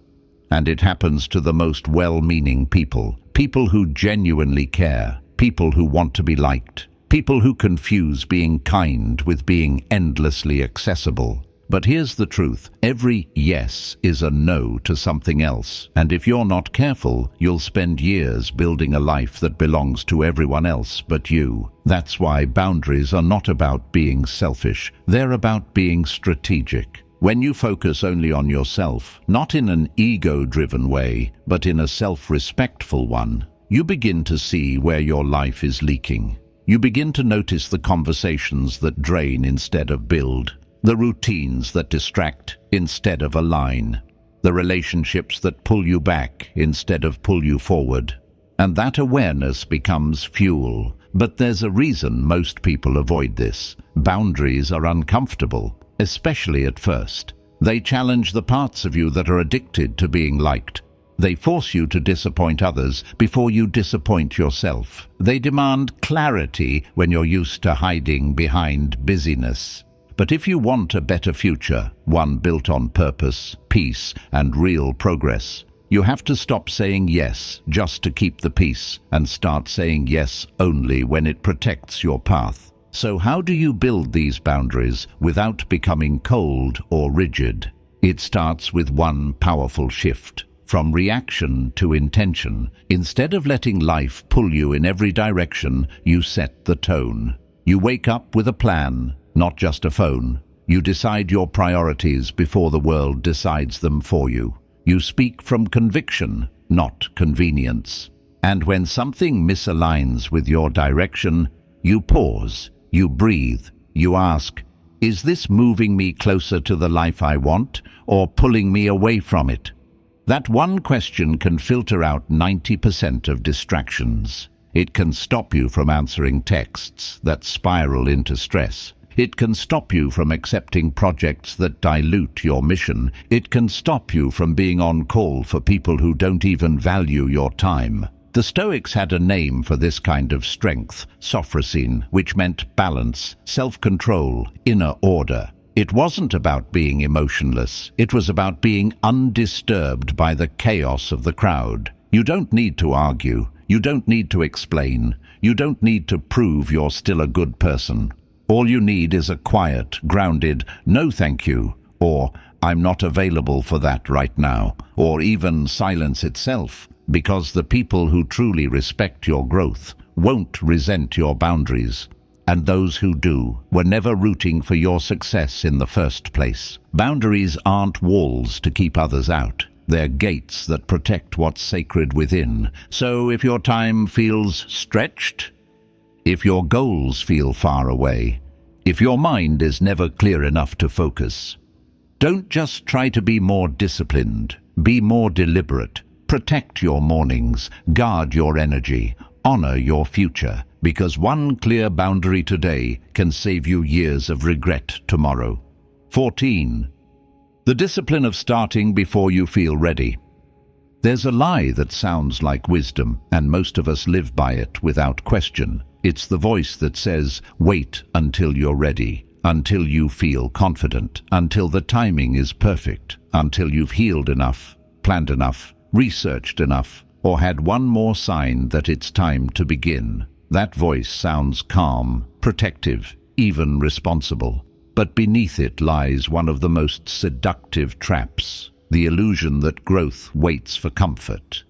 And it happens to the most well-meaning people, people who genuinely care, people who want to be liked, people who confuse being kind with being endlessly accessible. But here's the truth, every yes is a no to something else, and if you're not careful, you'll spend years building a life that belongs to everyone else but you. That's why boundaries are not about being selfish, they're about being strategic. When you focus only on yourself, not in an ego-driven way, but in a self-respectful one, you begin to see where your life is leaking. You begin to notice the conversations that drain instead of build, the routines that distract instead of align, the relationships that pull you back instead of pull you forward. And that awareness becomes fuel. But there's a reason most people avoid this. Boundaries are uncomfortable, especially at first. They challenge the parts of you that are addicted to being liked. They force you to disappoint others before you disappoint yourself. They demand clarity when you're used to hiding behind busyness. But if you want a better future, one built on purpose, peace, and real progress, you have to stop saying yes just to keep the peace and start saying yes only when it protects your path. So how do you build these boundaries without becoming cold or rigid? It starts with one powerful shift. From reaction to intention. Instead of letting life pull you in every direction, you set the tone. You wake up with a plan, not just a phone. You decide your priorities before the world decides them for you. You speak from conviction, not convenience. And when something misaligns with your direction, you pause, you breathe, you ask, is this moving me closer to the life I want or pulling me away from it? That one question can filter out 90% of distractions. It can stop you from answering texts that spiral into stress. It can stop you from accepting projects that dilute your mission. It can stop you from being on call for people who don't even value your time. The Stoics had a name for this kind of strength, sophrosine, which meant balance, self-control, inner order. It wasn't about being emotionless. It was about being undisturbed by the chaos of the crowd. You don't need to argue. You don't need to explain. You don't need to prove you're still a good person. All you need is a quiet, grounded, no thank you, or I'm not available for that right now, or even silence itself, because the people who truly respect your growth won't resent your boundaries. And those who do were never rooting for your success in the first place. Boundaries aren't walls to keep others out. They're gates that protect what's sacred within. So if your time feels stretched, if your goals feel far away, if your mind is never clear enough to focus, don't just try to be more disciplined. Be more deliberate. Protect your mornings. Guard your energy. Honor your future. Because one clear boundary today can save you years of regret tomorrow. 14. The discipline of starting before you feel ready. There's a lie that sounds like wisdom, and most of us live by it without question. It's the voice that says, wait until you're ready, until you feel confident, until the timing is perfect, until you've healed enough, planned enough, researched enough, or had one more sign that it's time to begin. That voice sounds calm, protective, even responsible. But beneath it lies one of the most seductive traps, the illusion that growth waits for comfort.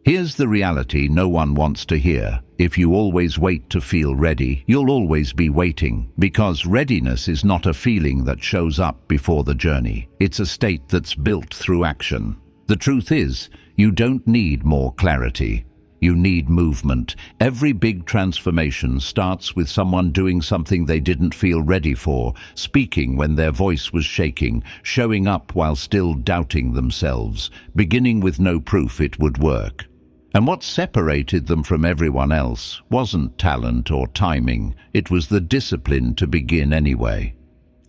Here's the reality no one wants to hear. If you always wait to feel ready, you'll always be waiting, because readiness is not a feeling that shows up before the journey. It's a state that's built through action. The truth is, you don't need more clarity. You need movement. Every big transformation starts with someone doing something they didn't feel ready for, speaking when their voice was shaking, showing up while still doubting themselves, beginning with no proof it would work. And what separated them from everyone else wasn't talent or timing, it was the discipline to begin anyway.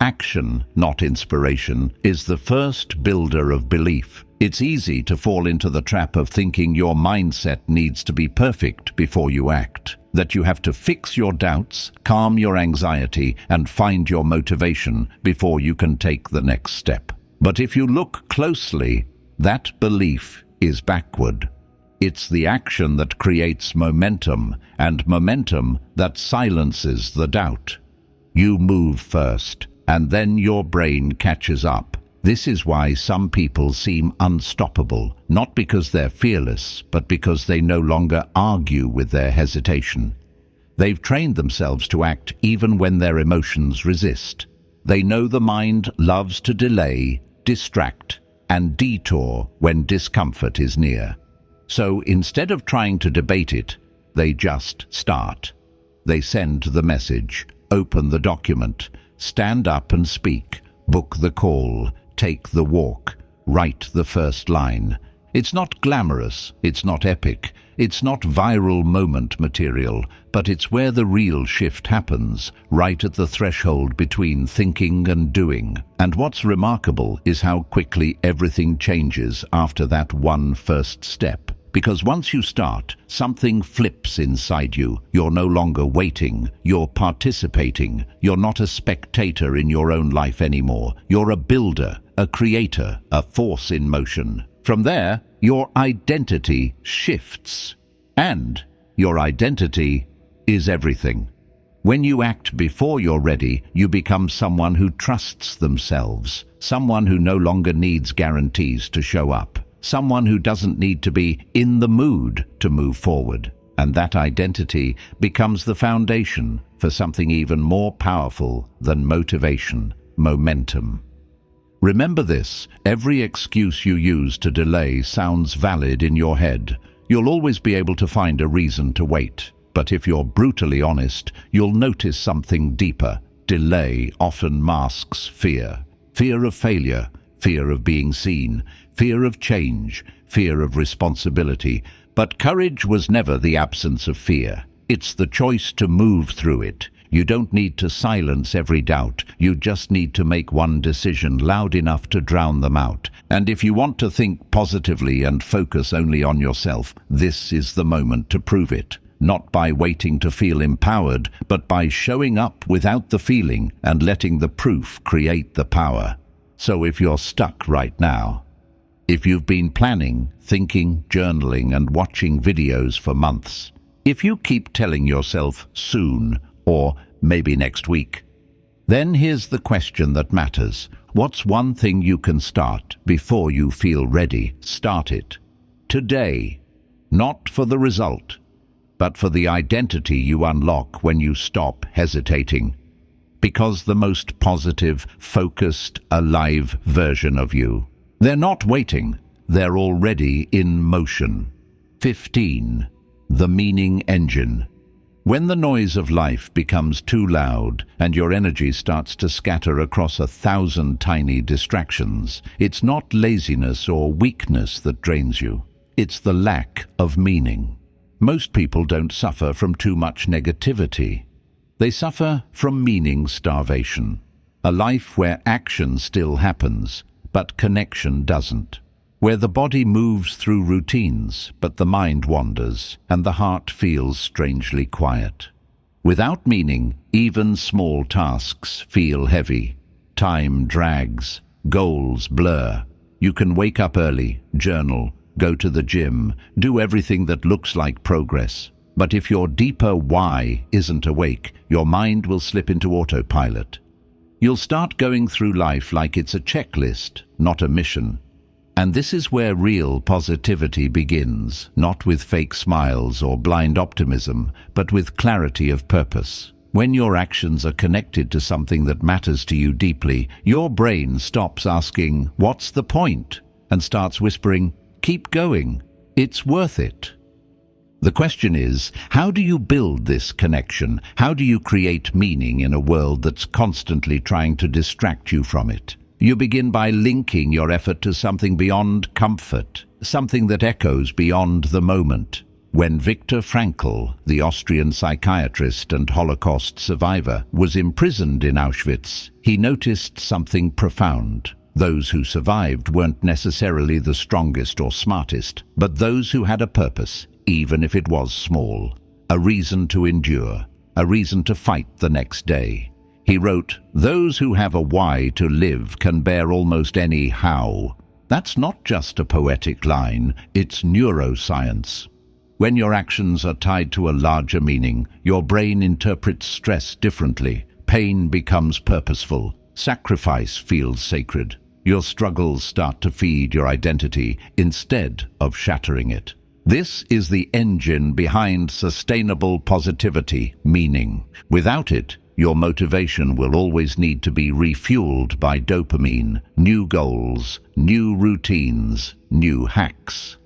Action, not inspiration, is the first builder of belief. It's easy to fall into the trap of thinking your mindset needs to be perfect before you act, that you have to fix your doubts, calm your anxiety, and find your motivation before you can take the next step. But if you look closely, that belief is backward. It's the action that creates momentum, and momentum that silences the doubt. You move first, and then your brain catches up. This is why some people seem unstoppable, not because they're fearless, but because they no longer argue with their hesitation. They've trained themselves to act even when their emotions resist. They know the mind loves to delay, distract, and detour when discomfort is near. So instead of trying to debate it, they just start. They send the message, open the document, stand up and speak, book the call, take the walk, write the first line. It's not glamorous, it's not epic, it's not viral moment material, but it's where the real shift happens, right at the threshold between thinking and doing. And what's remarkable is how quickly everything changes after that one first step. Because once you start, something flips inside you. You're no longer waiting, you're participating. You're not a spectator in your own life anymore. You're a builder, a creator, a force in motion. From there, your identity shifts. And your identity is everything. When you act before you're ready, you become someone who trusts themselves, someone who no longer needs guarantees to show up. Someone who doesn't need to be in the mood to move forward. And that identity becomes the foundation for something even more powerful than motivation, momentum. Remember this, every excuse you use to delay sounds valid in your head. You'll always be able to find a reason to wait. But if you're brutally honest, you'll notice something deeper. Delay often masks fear. Fear of failure, fear of being seen, fear of change, fear of responsibility. But courage was never the absence of fear. It's the choice to move through it. You don't need to silence every doubt. You just need to make one decision loud enough to drown them out. And if you want to think positively and focus only on yourself, this is the moment to prove it. Not by waiting to feel empowered, but by showing up without the feeling and letting the proof create the power. So if you're stuck right now, if you've been planning, thinking, journaling, and watching videos for months, if you keep telling yourself soon or maybe next week, then here's the question that matters. What's one thing you can start before you feel ready? Start it today, not for the result, but for the identity you unlock when you stop hesitating. Because the most positive, focused, alive version of you, they're not waiting, they're already in motion. 15. The meaning engine. When the noise of life becomes too loud and your energy starts to scatter across 1,000 tiny distractions, it's not laziness or weakness that drains you. It's the lack of meaning. Most people don't suffer from too much negativity. They suffer from meaning starvation. A life where action still happens, but connection doesn't. where the body moves through routines, but the mind wanders, and the heart feels strangely quiet. Without meaning, even small tasks feel heavy. Time drags, goals blur. You can wake up early, journal, go to the gym, do everything that looks like progress. But if your deeper why isn't awake, your mind will slip into autopilot. You'll start going through life like it's a checklist, not a mission. And this is where real positivity begins, not with fake smiles or blind optimism, but with clarity of purpose. When your actions are connected to something that matters to you deeply, your brain stops asking, "What's the point?" and starts whispering, "Keep going. It's worth it." The question is, how do you build this connection? How do you create meaning in a world that's constantly trying to distract you from it? You begin by linking your effort to something beyond comfort, something that echoes beyond the moment. When Viktor Frankl, the Austrian psychiatrist and Holocaust survivor, was imprisoned in Auschwitz, he noticed something profound. Those who survived weren't necessarily the strongest or smartest, but those who had a purpose, even if it was small, a reason to endure, a reason to fight the next day. He wrote, "Those who have a why to live can bear almost any how." That's not just a poetic line, it's neuroscience. When your actions are tied to a larger meaning, your brain interprets stress differently. Pain becomes purposeful. Sacrifice feels sacred. Your struggles start to feed your identity instead of shattering it. This is the engine behind sustainable positivity, meaning. Without it, your motivation will always need to be refueled by dopamine, new goals, new routines, new hacks.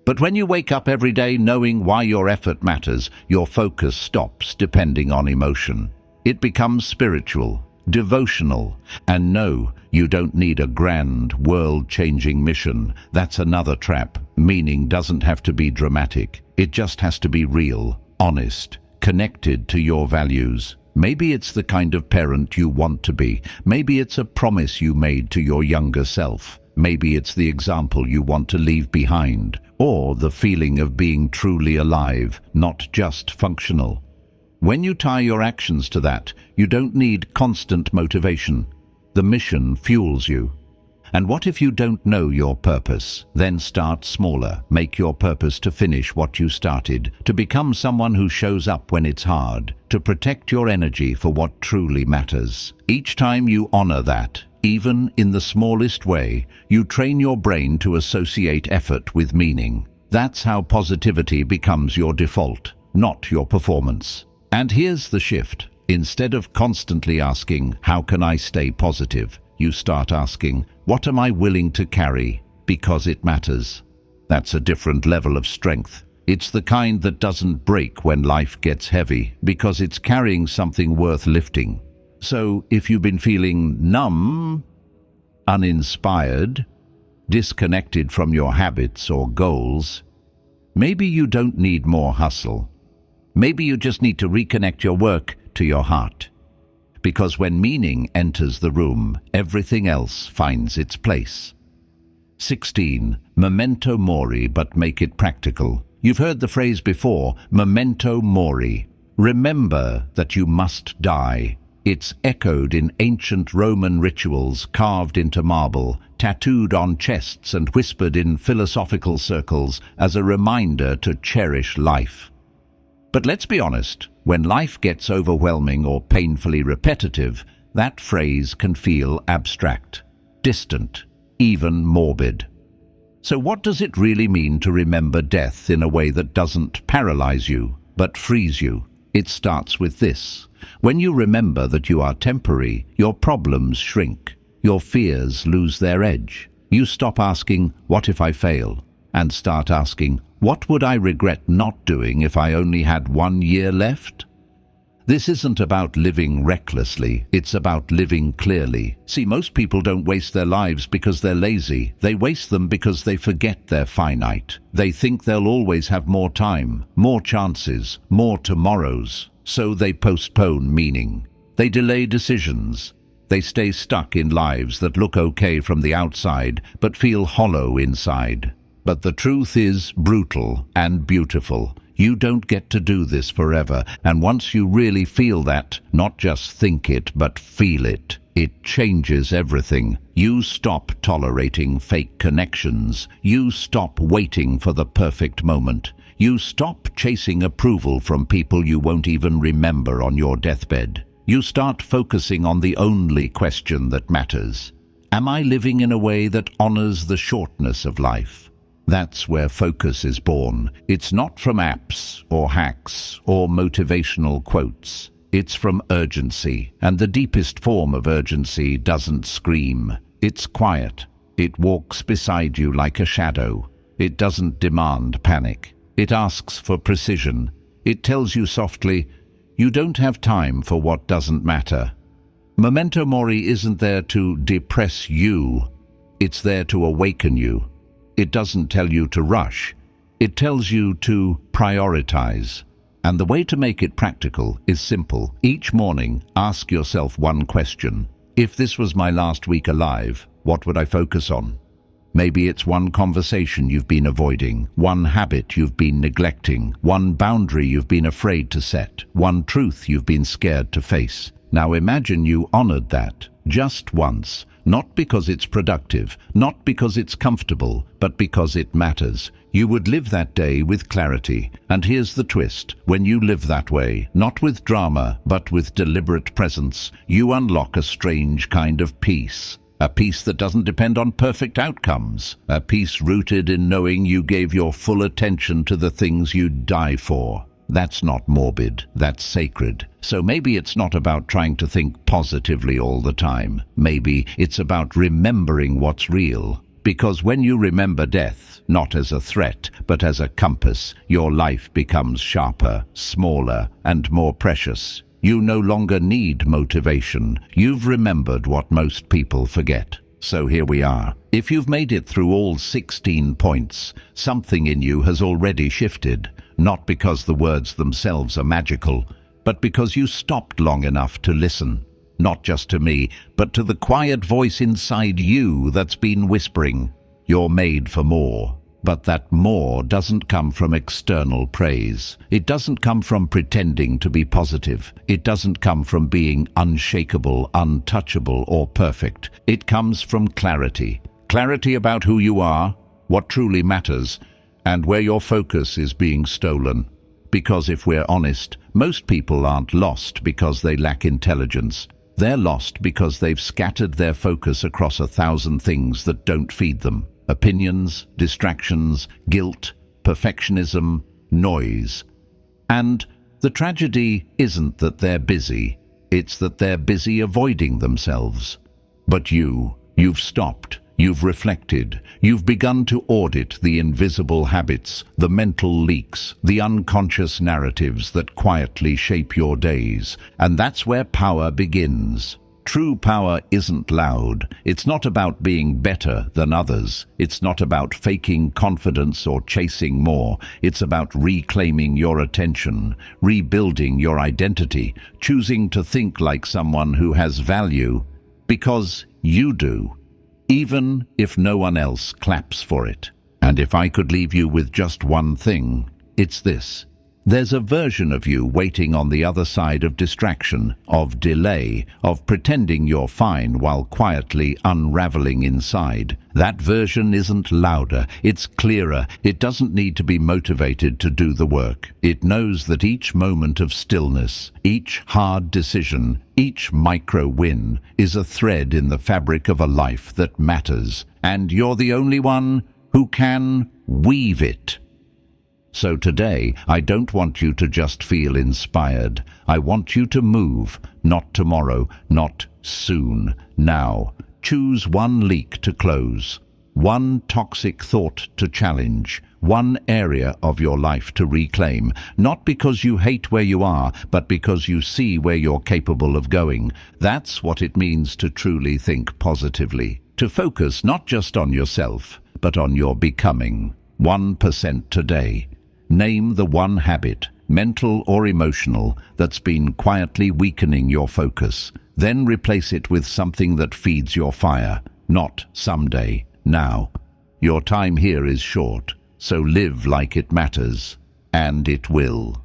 But when you wake up every day knowing why your effort matters, your focus stops depending on emotion. It becomes spiritual, devotional, and no, you don't need a grand, world-changing mission. That's another trap. Meaning doesn't have to be dramatic. It just has to be real, honest, connected to your values. Maybe it's the kind of parent you want to be. Maybe it's a promise you made to your younger self. Maybe it's the example you want to leave behind, or the feeling of being truly alive, not just functional. When you tie your actions to that, you don't need constant motivation. The mission fuels you. And what if you don't know your purpose? Then start smaller. Make your purpose to finish what you started, to become someone who shows up when it's hard, to protect your energy for what truly matters. Each time you honor that, even in the smallest way, you train your brain to associate effort with meaning. That's how positivity becomes your default, not your performance. And here's the shift. Instead of constantly asking, "How can I stay positive?" you start asking, "What am I willing to carry because it matters?" That's a different level of strength. It's the kind that doesn't break when life gets heavy, because it's carrying something worth lifting. So if you've been feeling numb, uninspired, disconnected from your habits or goals, maybe you don't need more hustle. Maybe you just need to reconnect your work to your heart. Because when meaning enters the room, everything else finds its place. 16. Memento mori, but make it practical. You've heard the phrase before, memento mori. Remember that you must die. It's echoed in ancient Roman rituals carved into marble, tattooed on chests and whispered in philosophical circles as a reminder to cherish life. But let's be honest, when life gets overwhelming or painfully repetitive, that phrase can feel abstract, distant, even morbid. So what does it really mean to remember death in a way that doesn't paralyze you, but frees you? It starts with this. When you remember that you are temporary, your problems shrink, your fears lose their edge. You stop asking, "What if I fail?" and start asking, "What would I regret not doing if I only had 1 year left?" This isn't about living recklessly, it's about living clearly. See, most people don't waste their lives because they're lazy. They waste them because they forget they're finite. They think they'll always have more time, more chances, more tomorrows. So they postpone meaning. They delay decisions. They stay stuck in lives that look okay from the outside but feel hollow inside. But the truth is brutal and beautiful. You don't get to do this forever, and once you really feel that, not just think it but feel it, it changes everything. You stop tolerating fake connections. You stop waiting for the perfect moment. You stop chasing approval from people you won't even remember on your deathbed. You start focusing on the only question that matters. Am I living in a way that honors the shortness of life? That's where focus is born. It's not from apps or hacks or motivational quotes. It's from urgency, and the deepest form of urgency doesn't scream. It's quiet. It walks beside you like a shadow. It doesn't demand panic. It asks for precision. It tells you softly, you don't have time for what doesn't matter. Memento mori isn't there to depress you. It's there to awaken you. It doesn't tell you to rush. It tells you to prioritize. And the way to make it practical is simple. Each morning, ask yourself one question. If this was my last week alive, what would I focus on? Maybe it's one conversation you've been avoiding, one habit you've been neglecting, one boundary you've been afraid to set, one truth you've been scared to face. Now imagine you honored that, just once, not because it's productive, not because it's comfortable, but because it matters. You would live that day with clarity. And here's the twist. When you live that way, not with drama, but with deliberate presence, you unlock a strange kind of peace. A peace that doesn't depend on perfect outcomes. A peace rooted in knowing you gave your full attention to the things you'd die for. That's not morbid, that's sacred. So maybe it's not about trying to think positively all the time. Maybe it's about remembering what's real. Because when you remember death, not as a threat, but as a compass, your life becomes sharper, smaller, and more precious. You no longer need motivation. You've remembered what most people forget. So here we are. If you've made it through all 16 points, something in you has already shifted. Not because the words themselves are magical, but because you stopped long enough to listen. Not just to me, but to the quiet voice inside you that's been whispering, you're made for more. But that more doesn't come from external praise. It doesn't come from pretending to be positive. It doesn't come from being unshakable, untouchable, or perfect. It comes from clarity. Clarity about who you are, what truly matters, and where your focus is being stolen. Because if we're honest, most people aren't lost because they lack intelligence. They're lost because they've scattered their focus across 1,000 things that don't feed them. Opinions, distractions, guilt, perfectionism, noise. And the tragedy isn't that they're busy, it's that they're busy avoiding themselves. But you've stopped. You've reflected. You've begun to audit the invisible habits, the mental leaks, the unconscious narratives that quietly shape your days. And that's where power begins. True power isn't loud. It's not about being better than others. It's not about faking confidence or chasing more. It's about reclaiming your attention, rebuilding your identity, choosing to think like someone who has value, because you do. Even if no one else claps for it. And if I could leave you with just one thing, it's this. There's a version of you waiting on the other side of distraction, of delay, of pretending you're fine while quietly unraveling inside. That version isn't louder, it's clearer. It doesn't need to be motivated to do the work. It knows that each moment of stillness, each hard decision, each micro win is a thread in the fabric of a life that matters. And you're the only one who can weave it. So today, I don't want you to just feel inspired. I want you to move, not tomorrow, not soon, now. Choose one leak to close, one toxic thought to challenge, one area of your life to reclaim, not because you hate where you are, but because you see where you're capable of going. That's what it means to truly think positively, to focus not just on yourself, but on your becoming. 1% today. Name the one habit, mental or emotional, that's been quietly weakening your focus. Then replace it with something that feeds your fire, not someday, now. Your time here is short, so live like it matters, and it will.